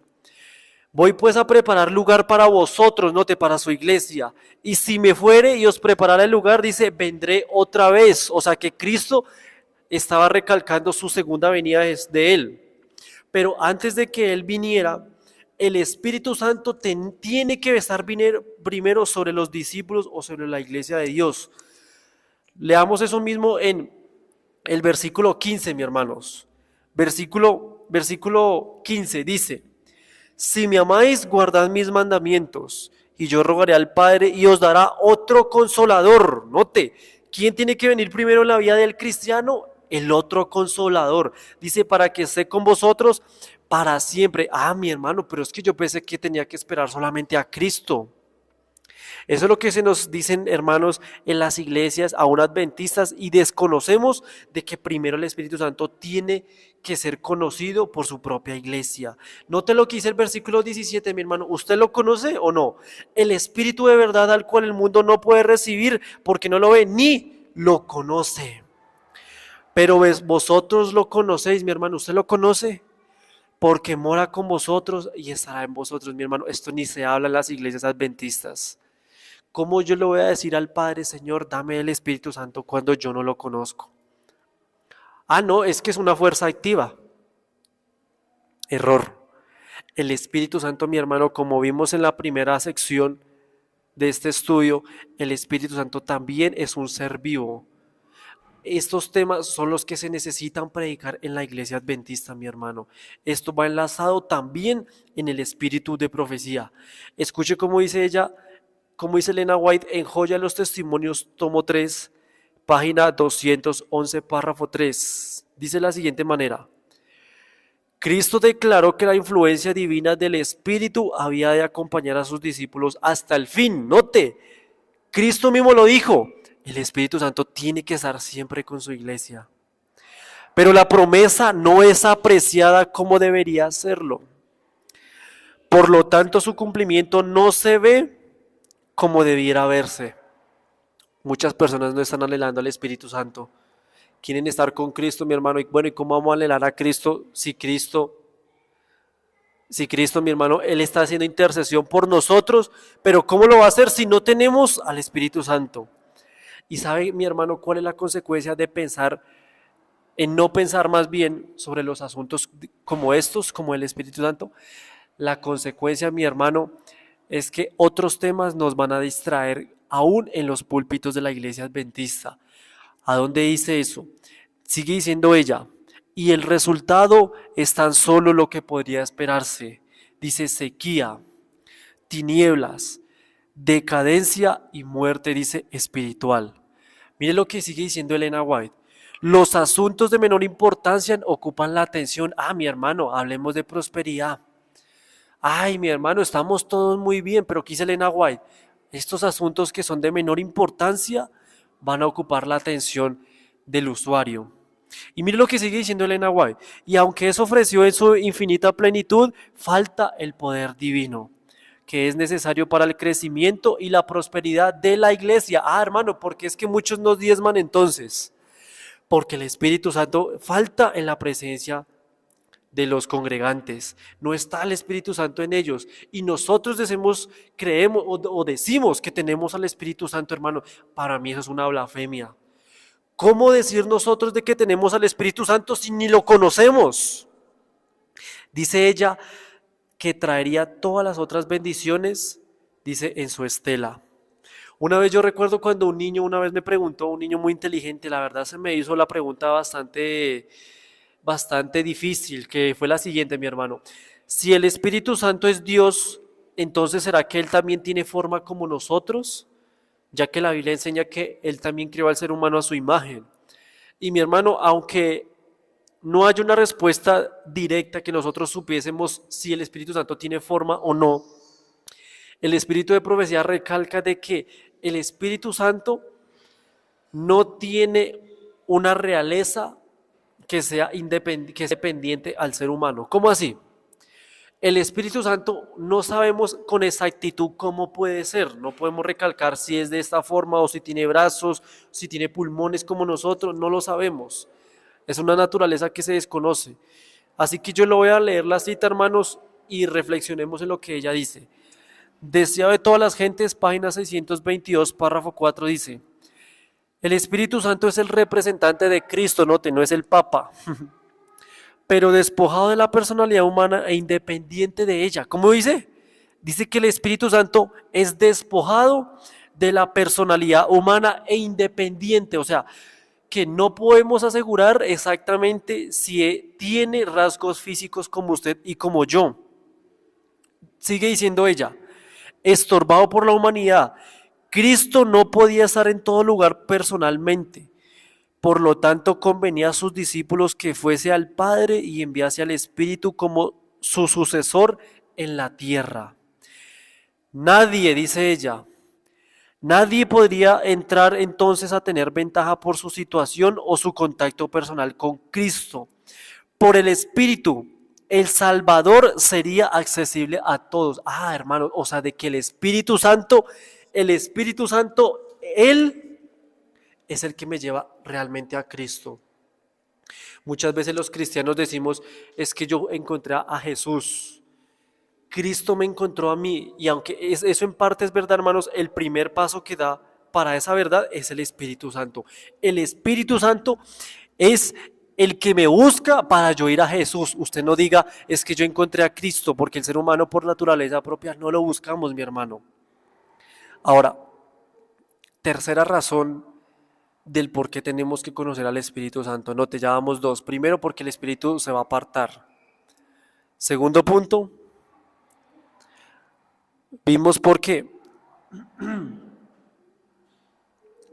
Voy pues a preparar lugar para vosotros, note, para su iglesia. Y si me fuere y os preparara el lugar, dice, vendré otra vez. O sea que Cristo estaba recalcando su segunda venida de Él. Pero antes de que Él viniera, el Espíritu Santo tiene que estar primero sobre los discípulos o sobre la iglesia de Dios. Leamos eso mismo en el versículo 15, mi hermanos. Versículo 15 dice: Si me amáis, guardad mis mandamientos, y yo rogaré al Padre y os dará otro consolador. Note, ¿quién tiene que venir primero en la vida del cristiano? El otro consolador. Dice, para que esté con vosotros para siempre. Ah, mi hermano, pero es que yo pensé que tenía que esperar solamente a Cristo. Eso es lo que se nos dicen, hermanos, en las iglesias, aún adventistas, y desconocemos de que primero el Espíritu Santo tiene que ser conocido por su propia iglesia. Note lo que dice el versículo 17, mi hermano. ¿Usted lo conoce o no? El Espíritu de verdad al cual el mundo no puede recibir porque no lo ve ni lo conoce. Pero vosotros lo conocéis, mi hermano. ¿Usted lo conoce? Porque mora con vosotros y estará en vosotros, mi hermano. Esto ni se habla en las iglesias adventistas. ¿Cómo yo le voy a decir al Padre, Señor, dame el Espíritu Santo cuando yo no lo conozco? Ah, no, es que es una fuerza activa. Error. El Espíritu Santo, mi hermano, como vimos en la primera sección de este estudio, el Espíritu Santo también es un ser vivo. Estos temas son los que se necesitan predicar en la iglesia adventista, mi hermano. Esto va enlazado también en el espíritu de profecía. Escuche cómo dice ella, cómo dice Elena White en Joya de los Testimonios, tomo 3, página 211, párrafo 3. Dice de la siguiente manera: Cristo declaró que la influencia divina del Espíritu había de acompañar a sus discípulos hasta el fin. Note, Cristo mismo lo dijo. El Espíritu Santo tiene que estar siempre con su iglesia. Pero la promesa no es apreciada como debería serlo. Por lo tanto, su cumplimiento no se ve como debiera verse. Muchas personas no están anhelando al Espíritu Santo. Quieren estar con Cristo, mi hermano. Y bueno, ¿y cómo vamos a anhelar a Cristo si Cristo, mi hermano, Él está haciendo intercesión por nosotros? Pero ¿cómo lo va a hacer si no tenemos al Espíritu Santo? Y sabe, mi hermano, cuál es la consecuencia de pensar en no pensar más bien sobre los asuntos como estos, como el Espíritu Santo. La consecuencia, mi hermano, es que otros temas nos van a distraer aún en los púlpitos de la iglesia adventista. ¿A dónde dice eso? Sigue diciendo ella, y el resultado es tan solo lo que podría esperarse. Dice sequía, tinieblas, decadencia y muerte, dice, espiritual. Mire lo que sigue diciendo Elena White. Los asuntos de menor importancia ocupan la atención. Ah, mi hermano, hablemos de prosperidad. Ay, mi hermano, estamos todos muy bien, pero ¿qué dice Elena White? Estos asuntos que son de menor importancia van a ocupar la atención del usuario. Y mire lo que sigue diciendo Elena White. Y aunque eso ofreció en su infinita plenitud, falta el poder divino, que es necesario para el crecimiento y la prosperidad de la iglesia. Ah, hermano, porque es que muchos nos diezman entonces. Porque el Espíritu Santo falta en la presencia de los congregantes. No está el Espíritu Santo en ellos. Y nosotros creemos o decimos que tenemos al Espíritu Santo, hermano. Para mí eso es una blasfemia. ¿Cómo decir nosotros de que tenemos al Espíritu Santo si ni lo conocemos? Dice ella que traería todas las otras bendiciones, dice, en su estela. Una vez yo recuerdo cuando un niño una vez me preguntó, un niño muy inteligente, la verdad se me hizo la pregunta bastante difícil, que fue la siguiente, mi hermano. Si el Espíritu Santo es Dios, entonces ¿será que Él también tiene forma como nosotros? Ya que la Biblia enseña que Él también creó al ser humano a su imagen. Y mi hermano, aunque no hay una respuesta directa que nosotros supiésemos si el Espíritu Santo tiene forma o no, el Espíritu de Profecía recalca de que el Espíritu Santo no tiene una realeza que sea independiente al ser humano. ¿Cómo así? El Espíritu Santo no sabemos con exactitud cómo puede ser, no podemos recalcar si es de esta forma o si tiene brazos, si tiene pulmones como nosotros, no lo sabemos. Es una naturaleza que se desconoce. Así que yo le voy a leer la cita, hermanos, y reflexionemos en lo que ella dice. Deseo de todas las gentes, página 622, párrafo 4 dice, el Espíritu Santo es el representante de Cristo, note, no es el Papa, pero despojado de la personalidad humana e independiente de ella. ¿Cómo dice? Dice que el Espíritu Santo es despojado de la personalidad humana e independiente, o sea, que no podemos asegurar exactamente si tiene rasgos físicos como usted y como yo. Sigue diciendo ella, estorbado por la humanidad, Cristo no podía estar en todo lugar personalmente. Por lo tanto, convenía a sus discípulos que fuese al Padre y enviase al Espíritu como su sucesor en la tierra. Nadie, dice ella, nadie podría entrar entonces a tener ventaja por su situación o su contacto personal con Cristo. Por el Espíritu, el Salvador sería accesible a todos. Ah, hermanos, o sea, de que el Espíritu Santo, Él es el que me lleva realmente a Cristo. Muchas veces los cristianos decimos, es que yo encontré a Jesús. Cristo me encontró a mí, y aunque eso en parte es verdad, hermanos, el primer paso que da para esa verdad es el Espíritu Santo. El Espíritu Santo es el que me busca para yo ir a Jesús. Usted no diga, es que yo encontré a Cristo, porque el ser humano por naturaleza propia no lo buscamos, mi hermano. Ahora, tercera razón del por qué tenemos que conocer al Espíritu Santo. No, te llevamos dos. Primero, porque el Espíritu se va a apartar. Segundo punto, vimos por qué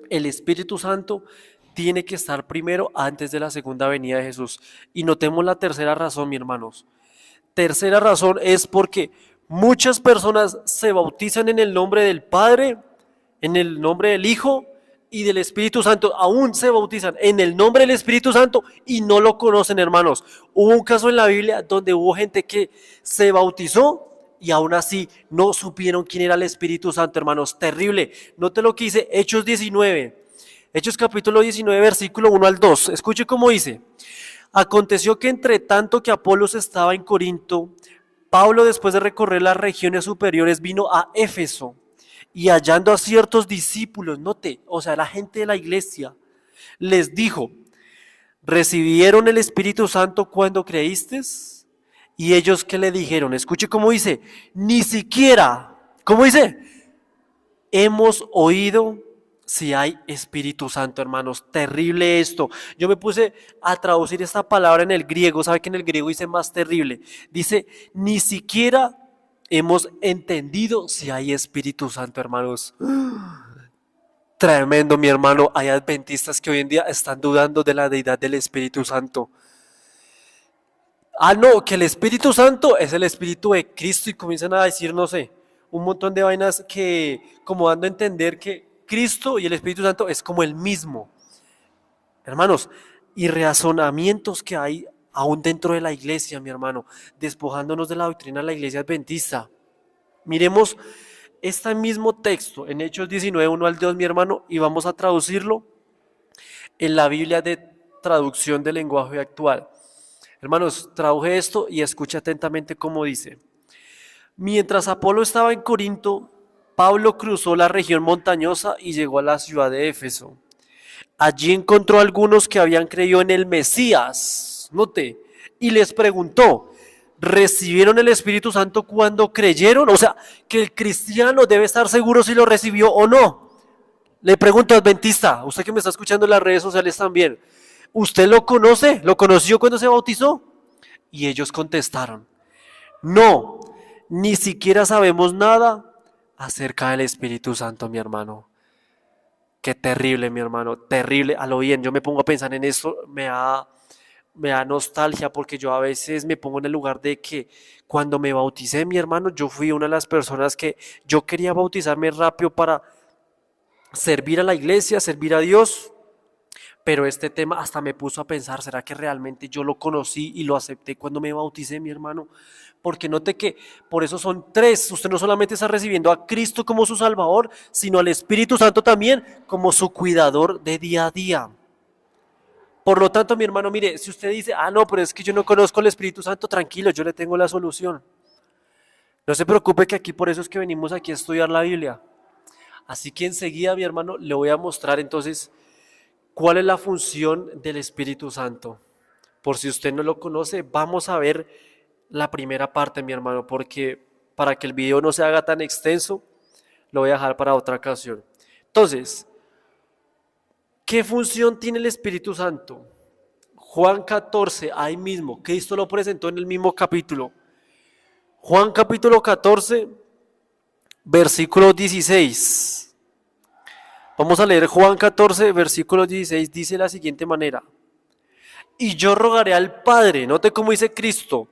el Espíritu Santo tiene que estar primero antes de la segunda venida de Jesús. Y notemos la tercera razón, mi hermanos. Tercera razón es porque muchas personas se bautizan en el nombre del Padre, en el nombre del Hijo y del Espíritu Santo. Aún se bautizan en el nombre del Espíritu Santo y no lo conocen, hermanos. Hubo un caso en la Biblia donde hubo gente que se bautizó y aún así no supieron quién era el Espíritu Santo, hermanos. Terrible. Note lo que dice Hechos 19. Hechos capítulo 19, versículo 1 al 2. Escuche cómo dice. Aconteció que entre tanto que Apolos estaba en Corinto, Pablo, después de recorrer las regiones superiores, vino a Éfeso y hallando a ciertos discípulos, note, o sea, la gente de la iglesia, les dijo, ¿recibieron el Espíritu Santo cuando creísteis? Y ellos, ¿qué le dijeron? Escuche cómo dice, ni siquiera, ¿cómo dice? Hemos oído si hay Espíritu Santo, hermanos. Terrible esto. Yo me puse a traducir esta palabra en el griego. ¿Sabe que en el griego dice más terrible? Dice, ni siquiera hemos entendido si hay Espíritu Santo, hermanos. Tremendo, mi hermano. Hay adventistas que hoy en día están dudando de la deidad del Espíritu Santo. Ah, no, que el Espíritu Santo es el Espíritu de Cristo y comienzan a decir, no sé, un montón de vainas que como dando a entender que Cristo y el Espíritu Santo es como el mismo. Hermanos, y razonamientos que hay aún dentro de la iglesia, mi hermano, despojándonos de la doctrina de la iglesia adventista. Miremos este mismo texto en Hechos 19, 1 al 2, mi hermano, y vamos a traducirlo en la Biblia de traducción del lenguaje actual. Hermanos, traduje esto y escucha atentamente cómo dice. Mientras Apolo estaba en Corinto, Pablo cruzó la región montañosa y llegó a la ciudad de Éfeso. Allí encontró a algunos que habían creído en el Mesías, note, y les preguntó, ¿recibieron el Espíritu Santo cuando creyeron? O sea, que el cristiano debe estar seguro si lo recibió o no. Le pregunto, adventista, usted que me está escuchando en las redes sociales también, ¿usted lo conoce? ¿Lo conoció cuando se bautizó? Y ellos contestaron, no, ni siquiera sabemos nada acerca del Espíritu Santo, mi hermano. Qué terrible, mi hermano, terrible. A lo bien, yo me pongo a pensar en esto, me da nostalgia porque yo a veces me pongo en el lugar de que cuando me bauticé, mi hermano, yo fui una de las personas que yo quería bautizarme rápido para servir a la iglesia, servir a Dios, pero este tema hasta me puso a pensar, ¿será que realmente yo lo conocí y lo acepté cuando me bauticé, mi hermano? Porque note que por eso son tres, usted no solamente está recibiendo a Cristo como su Salvador, sino al Espíritu Santo también como su cuidador de día a día. Por lo tanto, mi hermano, mire, si usted dice, no, pero es que yo no conozco el Espíritu Santo, tranquilo, yo le tengo la solución. No se preocupe que aquí por eso es que venimos aquí a estudiar la Biblia. Así que enseguida, mi hermano, le voy a mostrar entonces cuál es la función del Espíritu Santo. Por si usted no lo conoce, vamos a ver la primera parte, mi hermano, porque para que el video no se haga tan extenso, lo voy a dejar para otra ocasión. Entonces, ¿qué función tiene el Espíritu Santo? Juan 14, ahí mismo, Cristo lo presentó en el mismo capítulo. Juan capítulo 14, versículo 16. Vamos a leer Juan 14, versículo 16, dice de la siguiente manera. Y yo rogaré al Padre, note cómo dice Cristo,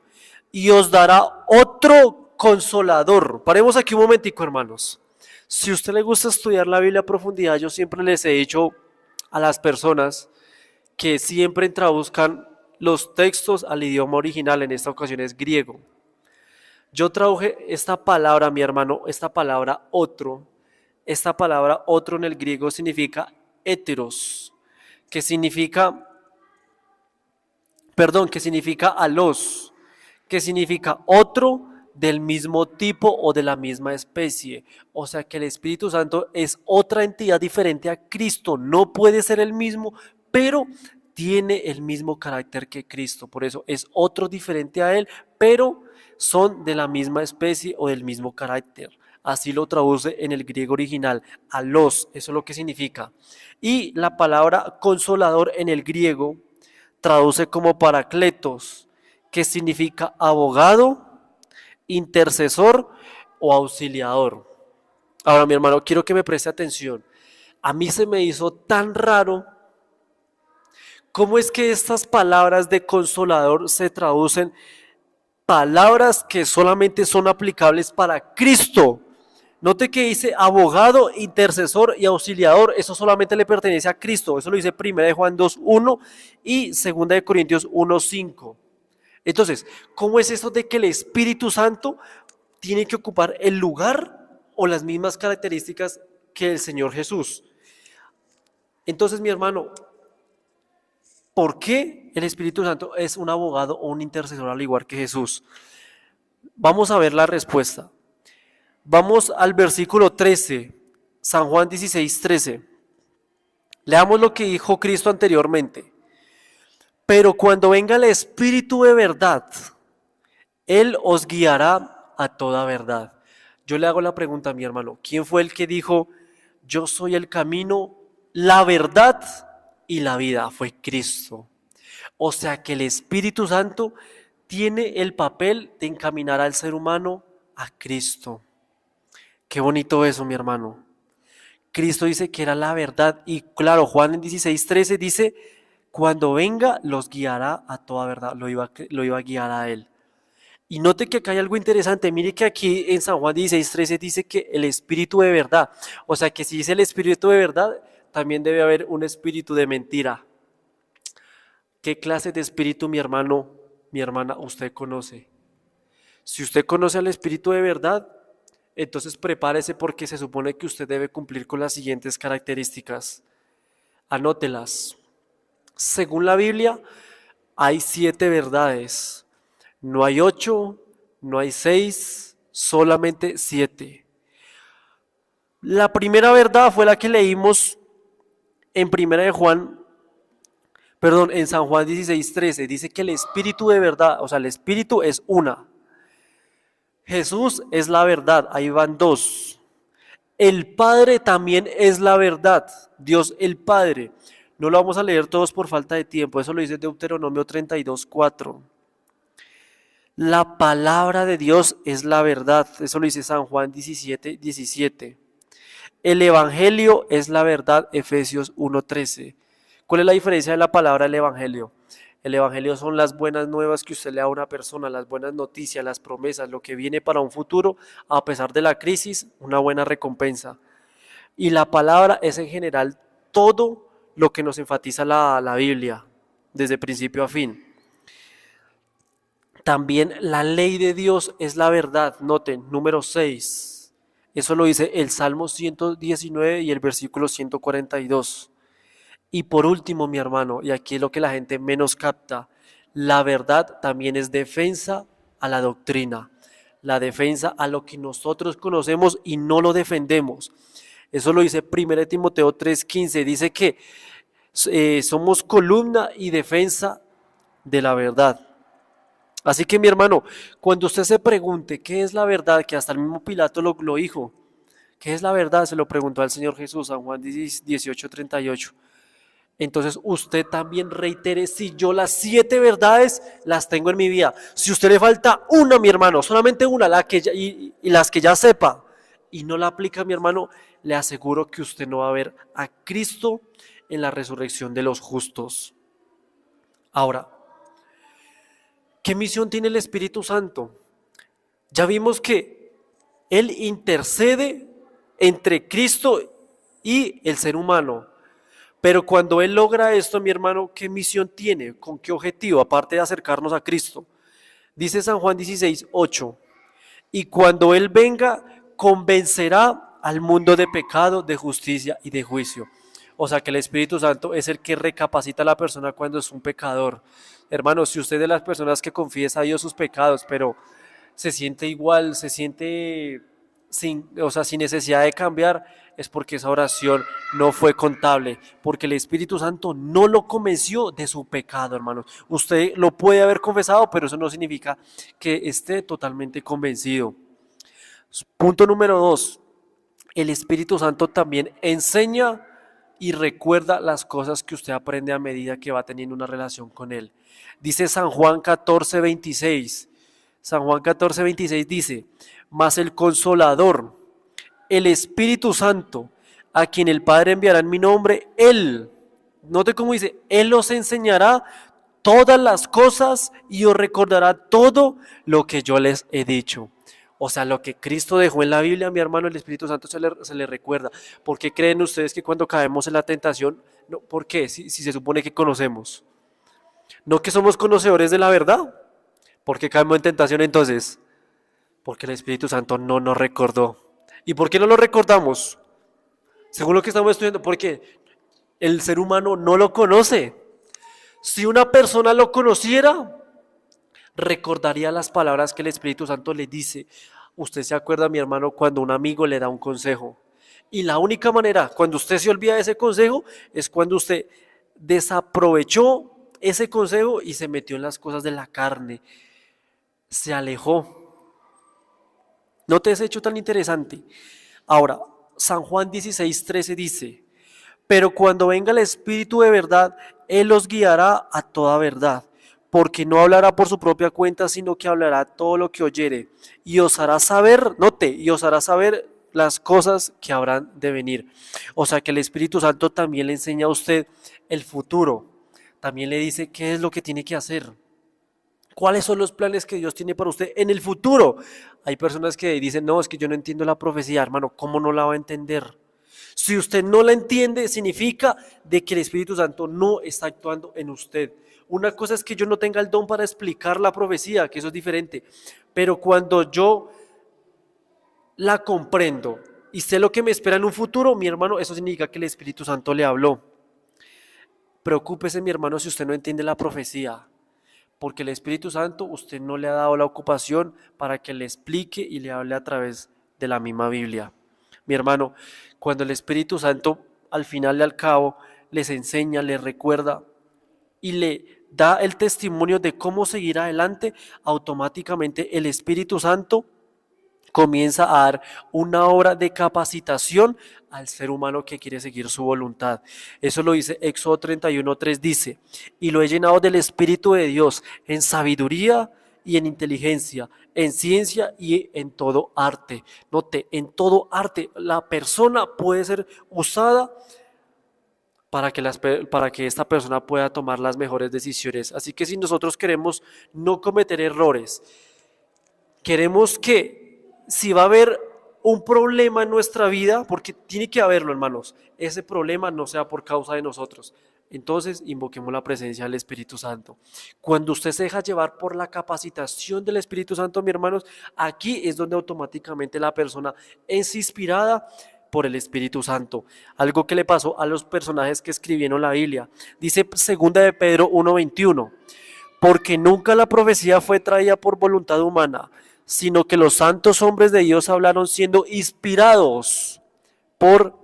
y os dará otro consolador. Paremos aquí un momentico, hermanos. Si a usted le gusta estudiar la Biblia a profundidad, yo siempre les he dicho a las personas que siempre traduzcan los textos al idioma original, en esta ocasión es griego. Yo traduje esta palabra, mi hermano, esta palabra otro en el griego significa heteros, que significa alos, que significa otro del mismo tipo o de la misma especie. O sea que el Espíritu Santo es otra entidad diferente a Cristo. No puede ser el mismo, pero tiene el mismo carácter que Cristo. Por eso es otro diferente a Él, pero son de la misma especie o del mismo carácter. Así lo traduce en el griego original, alos, eso es lo que significa. Y la palabra consolador en el griego traduce como paracletos, que significa abogado, intercesor o auxiliador. Ahora, mi hermano, quiero que me preste atención. A mí se me hizo tan raro cómo es que estas palabras de consolador se traducen palabras que solamente son aplicables para Cristo. Note que dice abogado, intercesor y auxiliador. Eso solamente le pertenece a Cristo. Eso lo dice 1 Juan 2:1 y 2 Corintios 1:5. Entonces, ¿cómo es esto de que el Espíritu Santo tiene que ocupar el lugar o las mismas características que el Señor Jesús? Entonces, mi hermano, ¿por qué el Espíritu Santo es un abogado o un intercesor al igual que Jesús? Vamos a ver la respuesta. Vamos al versículo 13, San Juan 16:13. Leamos lo que dijo Cristo anteriormente. Pero cuando venga el Espíritu de verdad, Él os guiará a toda verdad. Yo le hago la pregunta a mi hermano, ¿quién fue el que dijo, yo soy el camino, la verdad y la vida? Fue Cristo. O sea que el Espíritu Santo tiene el papel de encaminar al ser humano a Cristo. Qué bonito eso, mi hermano. Cristo dice que era la verdad y claro, Juan en 16:13 dice, cuando venga los guiará a toda verdad, lo iba a guiar a Él. Y note que acá hay algo interesante, mire que aquí en San Juan 16:13 dice que el espíritu de verdad, o sea que si dice el espíritu de verdad, también debe haber un espíritu de mentira. ¿Qué clase de espíritu, mi hermano, mi hermana, usted conoce? Si usted conoce al espíritu de verdad, entonces prepárese porque se supone que usted debe cumplir con las siguientes características. Anótelas. Según la Biblia, hay 7 verdades. No hay 8, no hay 6, solamente 7. La primera verdad fue la que leímos En primera de Juan, perdón, en San Juan 16:13 dice que el Espíritu de verdad, o sea, el Espíritu es una. Jesús es la verdad, ahí van dos. El Padre también es la verdad, Dios el Padre. No lo vamos a leer todos por falta de tiempo, eso lo dice Deuteronomio 32:4. La palabra de Dios es la verdad, eso lo dice San Juan 17:17. El Evangelio es la verdad, Efesios 1:13. ¿Cuál es la diferencia de la palabra del Evangelio? El Evangelio son las buenas nuevas que usted le da a una persona, las buenas noticias, las promesas, lo que viene para un futuro, a pesar de la crisis, una buena recompensa. Y la palabra es en general todo lo que nos enfatiza la Biblia, desde principio a fin. También la ley de Dios es la verdad, noten, número 6. Eso lo dice el Salmo 119 y el versículo 142. Y por último, mi hermano, y aquí es lo que la gente menos capta, la verdad también es defensa a la doctrina, la defensa a lo que nosotros conocemos y no lo defendemos. Eso lo dice 1 Timoteo 3:15, dice que somos columna y defensa de la verdad. Así que mi hermano, cuando usted se pregunte qué es la verdad, que hasta el mismo Pilato lo dijo, ¿qué es la verdad? Se lo preguntó al Señor Jesús, San Juan 18:38. Entonces usted también reitere, si yo las 7 verdades las tengo en mi vida, si usted le falta una, mi hermano, solamente una, y las que ya sepa, y no la aplica, mi hermano, le aseguro que usted no va a ver a Cristo en la resurrección de los justos. Ahora, ¿qué misión tiene el Espíritu Santo? Ya vimos que Él intercede entre Cristo y el ser humano. Pero cuando Él logra esto, mi hermano, ¿qué misión tiene? ¿Con qué objetivo? Aparte de acercarnos a Cristo. Dice San Juan 16:8. Y cuando Él venga, convencerá al mundo de pecado, de justicia y de juicio. O sea que el Espíritu Santo es el que recapacita a la persona cuando es un pecador. Hermano, si usted es de las personas que confiesa a Dios sus pecados, pero se siente igual, se siente sin necesidad de cambiar, es porque esa oración no fue contable, porque el Espíritu Santo no lo convenció de su pecado, hermanos. Usted lo puede haber confesado, pero eso no significa que esté totalmente convencido. Punto número 2. El Espíritu Santo también enseña y recuerda las cosas que usted aprende a medida que va teniendo una relación con Él. Dice San Juan 14:26. San Juan 14:26 dice, mas el Consolador, el Espíritu Santo, a quien el Padre enviará en mi nombre, Él, note cómo dice, Él os enseñará todas las cosas y os recordará todo lo que yo les he dicho. O sea, lo que Cristo dejó en la Biblia, mi hermano, el Espíritu Santo se le recuerda. ¿Por qué creen ustedes que cuando caemos en la tentación, no, por qué? Si se supone que conocemos. ¿No que somos conocedores de la verdad? ¿Por qué caemos en tentación entonces? Porque el Espíritu Santo no nos recordó. ¿Y por qué no lo recordamos? Según lo que estamos estudiando, porque el ser humano no lo conoce. Si una persona lo conociera, recordaría las palabras que el Espíritu Santo le dice. Usted se acuerda, mi hermano, cuando un amigo le da un consejo. Y la única manera, cuando usted se olvida de ese consejo, es cuando usted desaprovechó ese consejo y se metió en las cosas de la carne. Se alejó. No te has hecho tan interesante. Ahora, San Juan 16:13 dice, pero cuando venga el Espíritu de verdad, Él os guiará a toda verdad, porque no hablará por su propia cuenta, sino que hablará todo lo que oyere, y os hará saber, note, y os hará saber las cosas que habrán de venir. O sea que el Espíritu Santo también le enseña a usted el futuro, también le dice qué es lo que tiene que hacer. ¿Cuáles son los planes que Dios tiene para usted en el futuro? Hay personas que dicen, no, es que yo no entiendo la profecía, hermano, ¿cómo no la va a entender? Si usted no la entiende, significa de que el Espíritu Santo no está actuando en usted. Una cosa es que yo no tenga el don para explicar la profecía, que eso es diferente, pero cuando yo la comprendo y sé lo que me espera en un futuro, mi hermano, eso significa que el Espíritu Santo le habló. Preocúpese, mi hermano, si usted no entiende la profecía, porque el Espíritu Santo usted no le ha dado la ocupación para que le explique y le hable a través de la misma Biblia. Mi hermano, cuando el Espíritu Santo al final y al cabo les enseña, les recuerda y le da el testimonio de cómo seguir adelante, automáticamente el Espíritu Santo comienza a dar una obra de capacitación al ser humano que quiere seguir su voluntad. Eso lo dice Éxodo 31:3, dice, y lo he llenado del Espíritu de Dios en sabiduría y en inteligencia, en ciencia y en todo arte. Note, en todo arte la persona puede ser usada para que esta persona pueda tomar las mejores decisiones. Así que si nosotros queremos no cometer errores, queremos que si va a haber un problema en nuestra vida, porque tiene que haberlo, hermanos, ese problema no sea por causa de nosotros. Entonces invoquemos la presencia del Espíritu Santo. Cuando usted se deja llevar por la capacitación del Espíritu Santo, mis hermanos, aquí es donde automáticamente la persona es inspirada por el Espíritu Santo. Algo que le pasó a los personajes que escribieron la Biblia. Dice 2 de Pedro 1:21, porque nunca la profecía fue traída por voluntad humana, sino que los santos hombres de Dios hablaron siendo inspirados por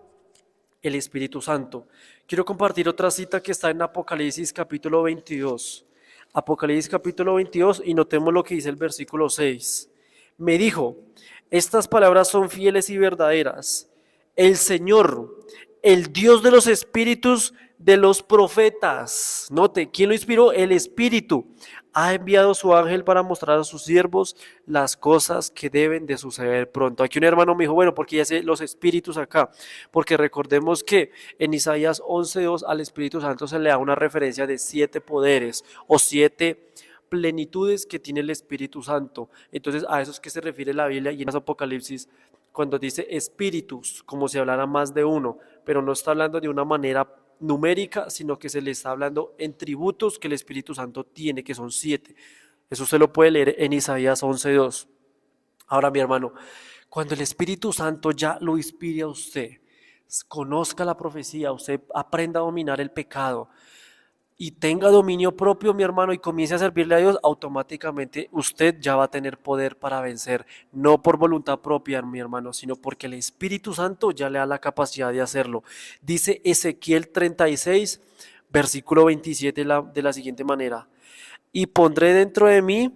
el Espíritu Santo. Quiero compartir otra cita que está en Apocalipsis capítulo 22. Apocalipsis capítulo 22 y notemos lo que dice el versículo 6. Me dijo, estas palabras son fieles y verdaderas. El Señor, el Dios de los espíritus de los profetas. Note, ¿quién lo inspiró? El Espíritu. Ha enviado su ángel para mostrar a sus siervos las cosas que deben de suceder pronto. Aquí un hermano me dijo, bueno, porque ya sé los espíritus acá, porque recordemos que en Isaías 11:2 al Espíritu Santo se le da una referencia de 7 poderes o 7 plenitudes que tiene el Espíritu Santo. Entonces a eso es que se refiere la Biblia y en Apocalipsis cuando dice espíritus, como si hablara más de uno, pero no está hablando de una manera numérica, sino que se le está hablando en tributos que el Espíritu Santo tiene, que son 7. Eso se lo puede leer en Isaías 11:2. Ahora, mi hermano, cuando el Espíritu Santo ya lo inspire a usted, conozca la profecía, usted aprenda a dominar el pecado y tenga dominio propio, mi hermano, y comience a servirle a Dios, automáticamente usted ya va a tener poder para vencer, no por voluntad propia, mi hermano, sino porque el Espíritu Santo ya le da la capacidad de hacerlo. Dice Ezequiel 36, versículo 27 de la siguiente manera, y pondré dentro de mí,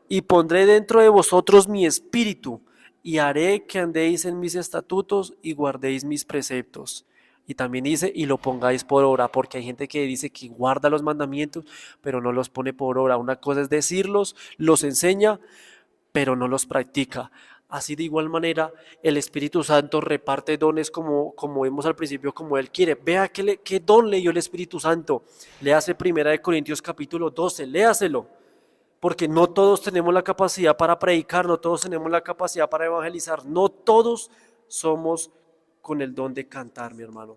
y pondré dentro de vosotros mi espíritu, y haré que andéis en mis estatutos y guardéis mis preceptos. Y también dice, y lo pongáis por obra, porque hay gente que dice que guarda los mandamientos, pero no los pone por obra. Una cosa es decirlos, los enseña, pero no los practica. Así de igual manera, el Espíritu Santo reparte dones como vimos al principio, como Él quiere. Vea qué don le dio el Espíritu Santo. Le hace 1 Corintios capítulo 12, léaselo. Porque no todos tenemos la capacidad para predicar, no todos tenemos la capacidad para evangelizar, no todos somos con el don de cantar, mi hermano.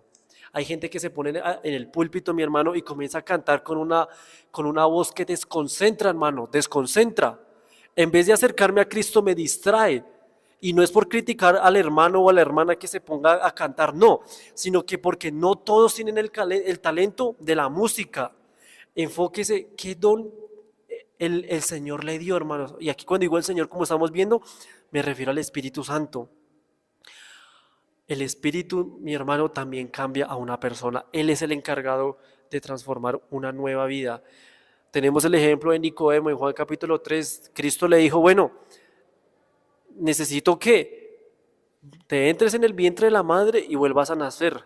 Hay gente que se pone en el púlpito, mi hermano, y comienza a cantar con una voz que desconcentra, hermano, desconcentra. En vez de acercarme a Cristo, me distrae. Y no es por criticar al hermano o a la hermana que se ponga a cantar, no, sino que porque no todos tienen el talento de la música. Enfóquese, ¿qué don el Señor le dio, hermanos? Y aquí cuando digo el Señor, como estamos viendo, me refiero al Espíritu Santo. El Espíritu, mi hermano, también cambia a una persona. Él es el encargado de transformar una nueva vida. Tenemos el ejemplo de Nicodemo en Juan capítulo 3. Cristo le dijo, bueno, necesito que te entres en el vientre de la madre y vuelvas a nacer.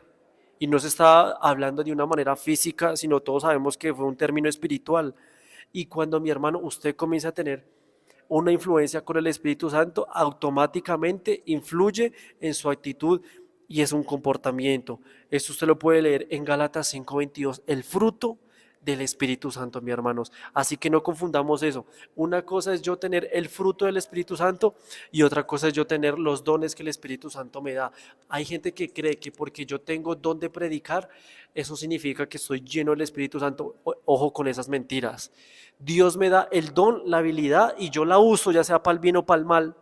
Y no se está hablando de una manera física, sino todos sabemos que fue un término espiritual. Y cuando, mi hermano, usted comienza a tener una influencia con el Espíritu Santo, automáticamente influye en su actitud y es un comportamiento. Esto usted lo puede leer en Gálatas 5:22, el fruto del Espíritu Santo, mis hermanos. Así que no confundamos eso. Una cosa es yo tener el fruto del Espíritu Santo y otra cosa es yo tener los dones que el Espíritu Santo me da. Hay gente que cree que porque yo tengo don de predicar, eso significa que estoy lleno del Espíritu Santo. Ojo con esas mentiras. Dios me da el don, la habilidad y yo la uso, ya sea para el bien o para el mal.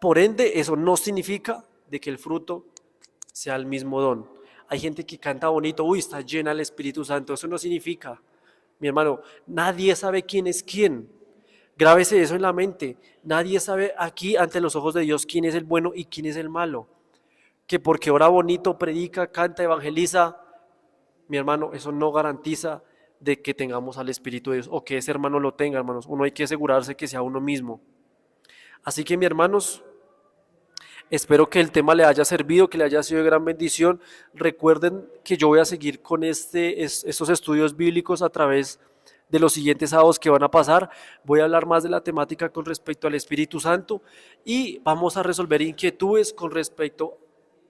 Por ende, eso no significa de que el fruto sea el mismo don. Hay gente que canta bonito, uy, está llena del Espíritu Santo. Eso no significa, mi hermano, nadie sabe quién es quién. Grábese eso en la mente. Nadie sabe aquí ante los ojos de Dios quién es el bueno y quién es el malo. que porque ora bonito, predica, canta, evangeliza, mi hermano, eso no garantiza de que tengamos al Espíritu de Dios o que ese hermano lo tenga, hermanos. Uno hay que asegurarse que sea uno mismo. Así que, mis hermanos, espero que el tema le haya servido, que le haya sido de gran bendición. Recuerden que yo voy a seguir con estos estudios bíblicos a través de los siguientes sábados que van a pasar. Voy a hablar más de la temática con respecto al Espíritu Santo y vamos a resolver inquietudes con respecto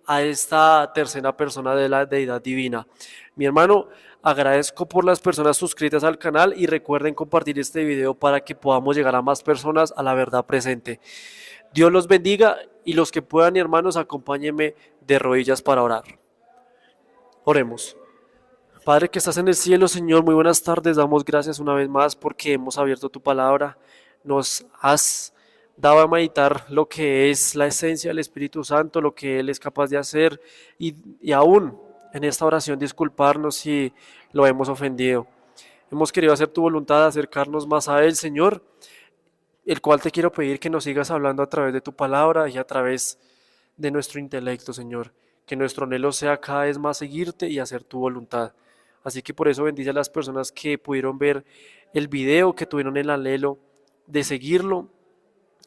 a esta tercera persona de la deidad divina. Mi hermano, agradezco por las personas suscritas al canal y recuerden compartir este video para que podamos llegar a más personas a la verdad presente. Dios los bendiga y los que puedan, hermanos, acompáñenme de rodillas para orar. Oremos. Padre que estás en el cielo, Señor, muy buenas tardes. Damos gracias una vez más porque hemos abierto tu palabra. Nos has dado a meditar lo que es la esencia del Espíritu Santo, lo que Él es capaz de hacer y aún en esta oración disculparnos si lo hemos ofendido. Hemos querido hacer tu voluntad, acercarnos más a Él, Señor, el cual te quiero pedir que nos sigas hablando a través de tu palabra y a través de nuestro intelecto, Señor. Que nuestro anhelo sea cada vez más seguirte y hacer tu voluntad. Así que por eso bendice a las personas que pudieron ver el video, que tuvieron el anhelo de seguirlo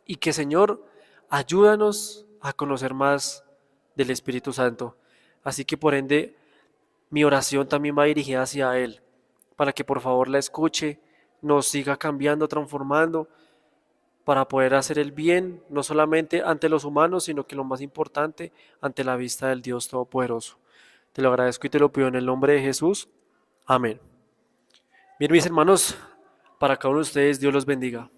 y que, Señor, ayúdanos a conocer más del Espíritu Santo. Así que por ende, mi oración también va dirigida hacia Él, para que por favor la escuche, nos siga cambiando, transformando, para poder hacer el bien, no solamente ante los humanos, sino que lo más importante, ante la vista del Dios Todopoderoso. Te lo agradezco y te lo pido en el nombre de Jesús. Amén. Bien, mis hermanos, para cada uno de ustedes, Dios los bendiga.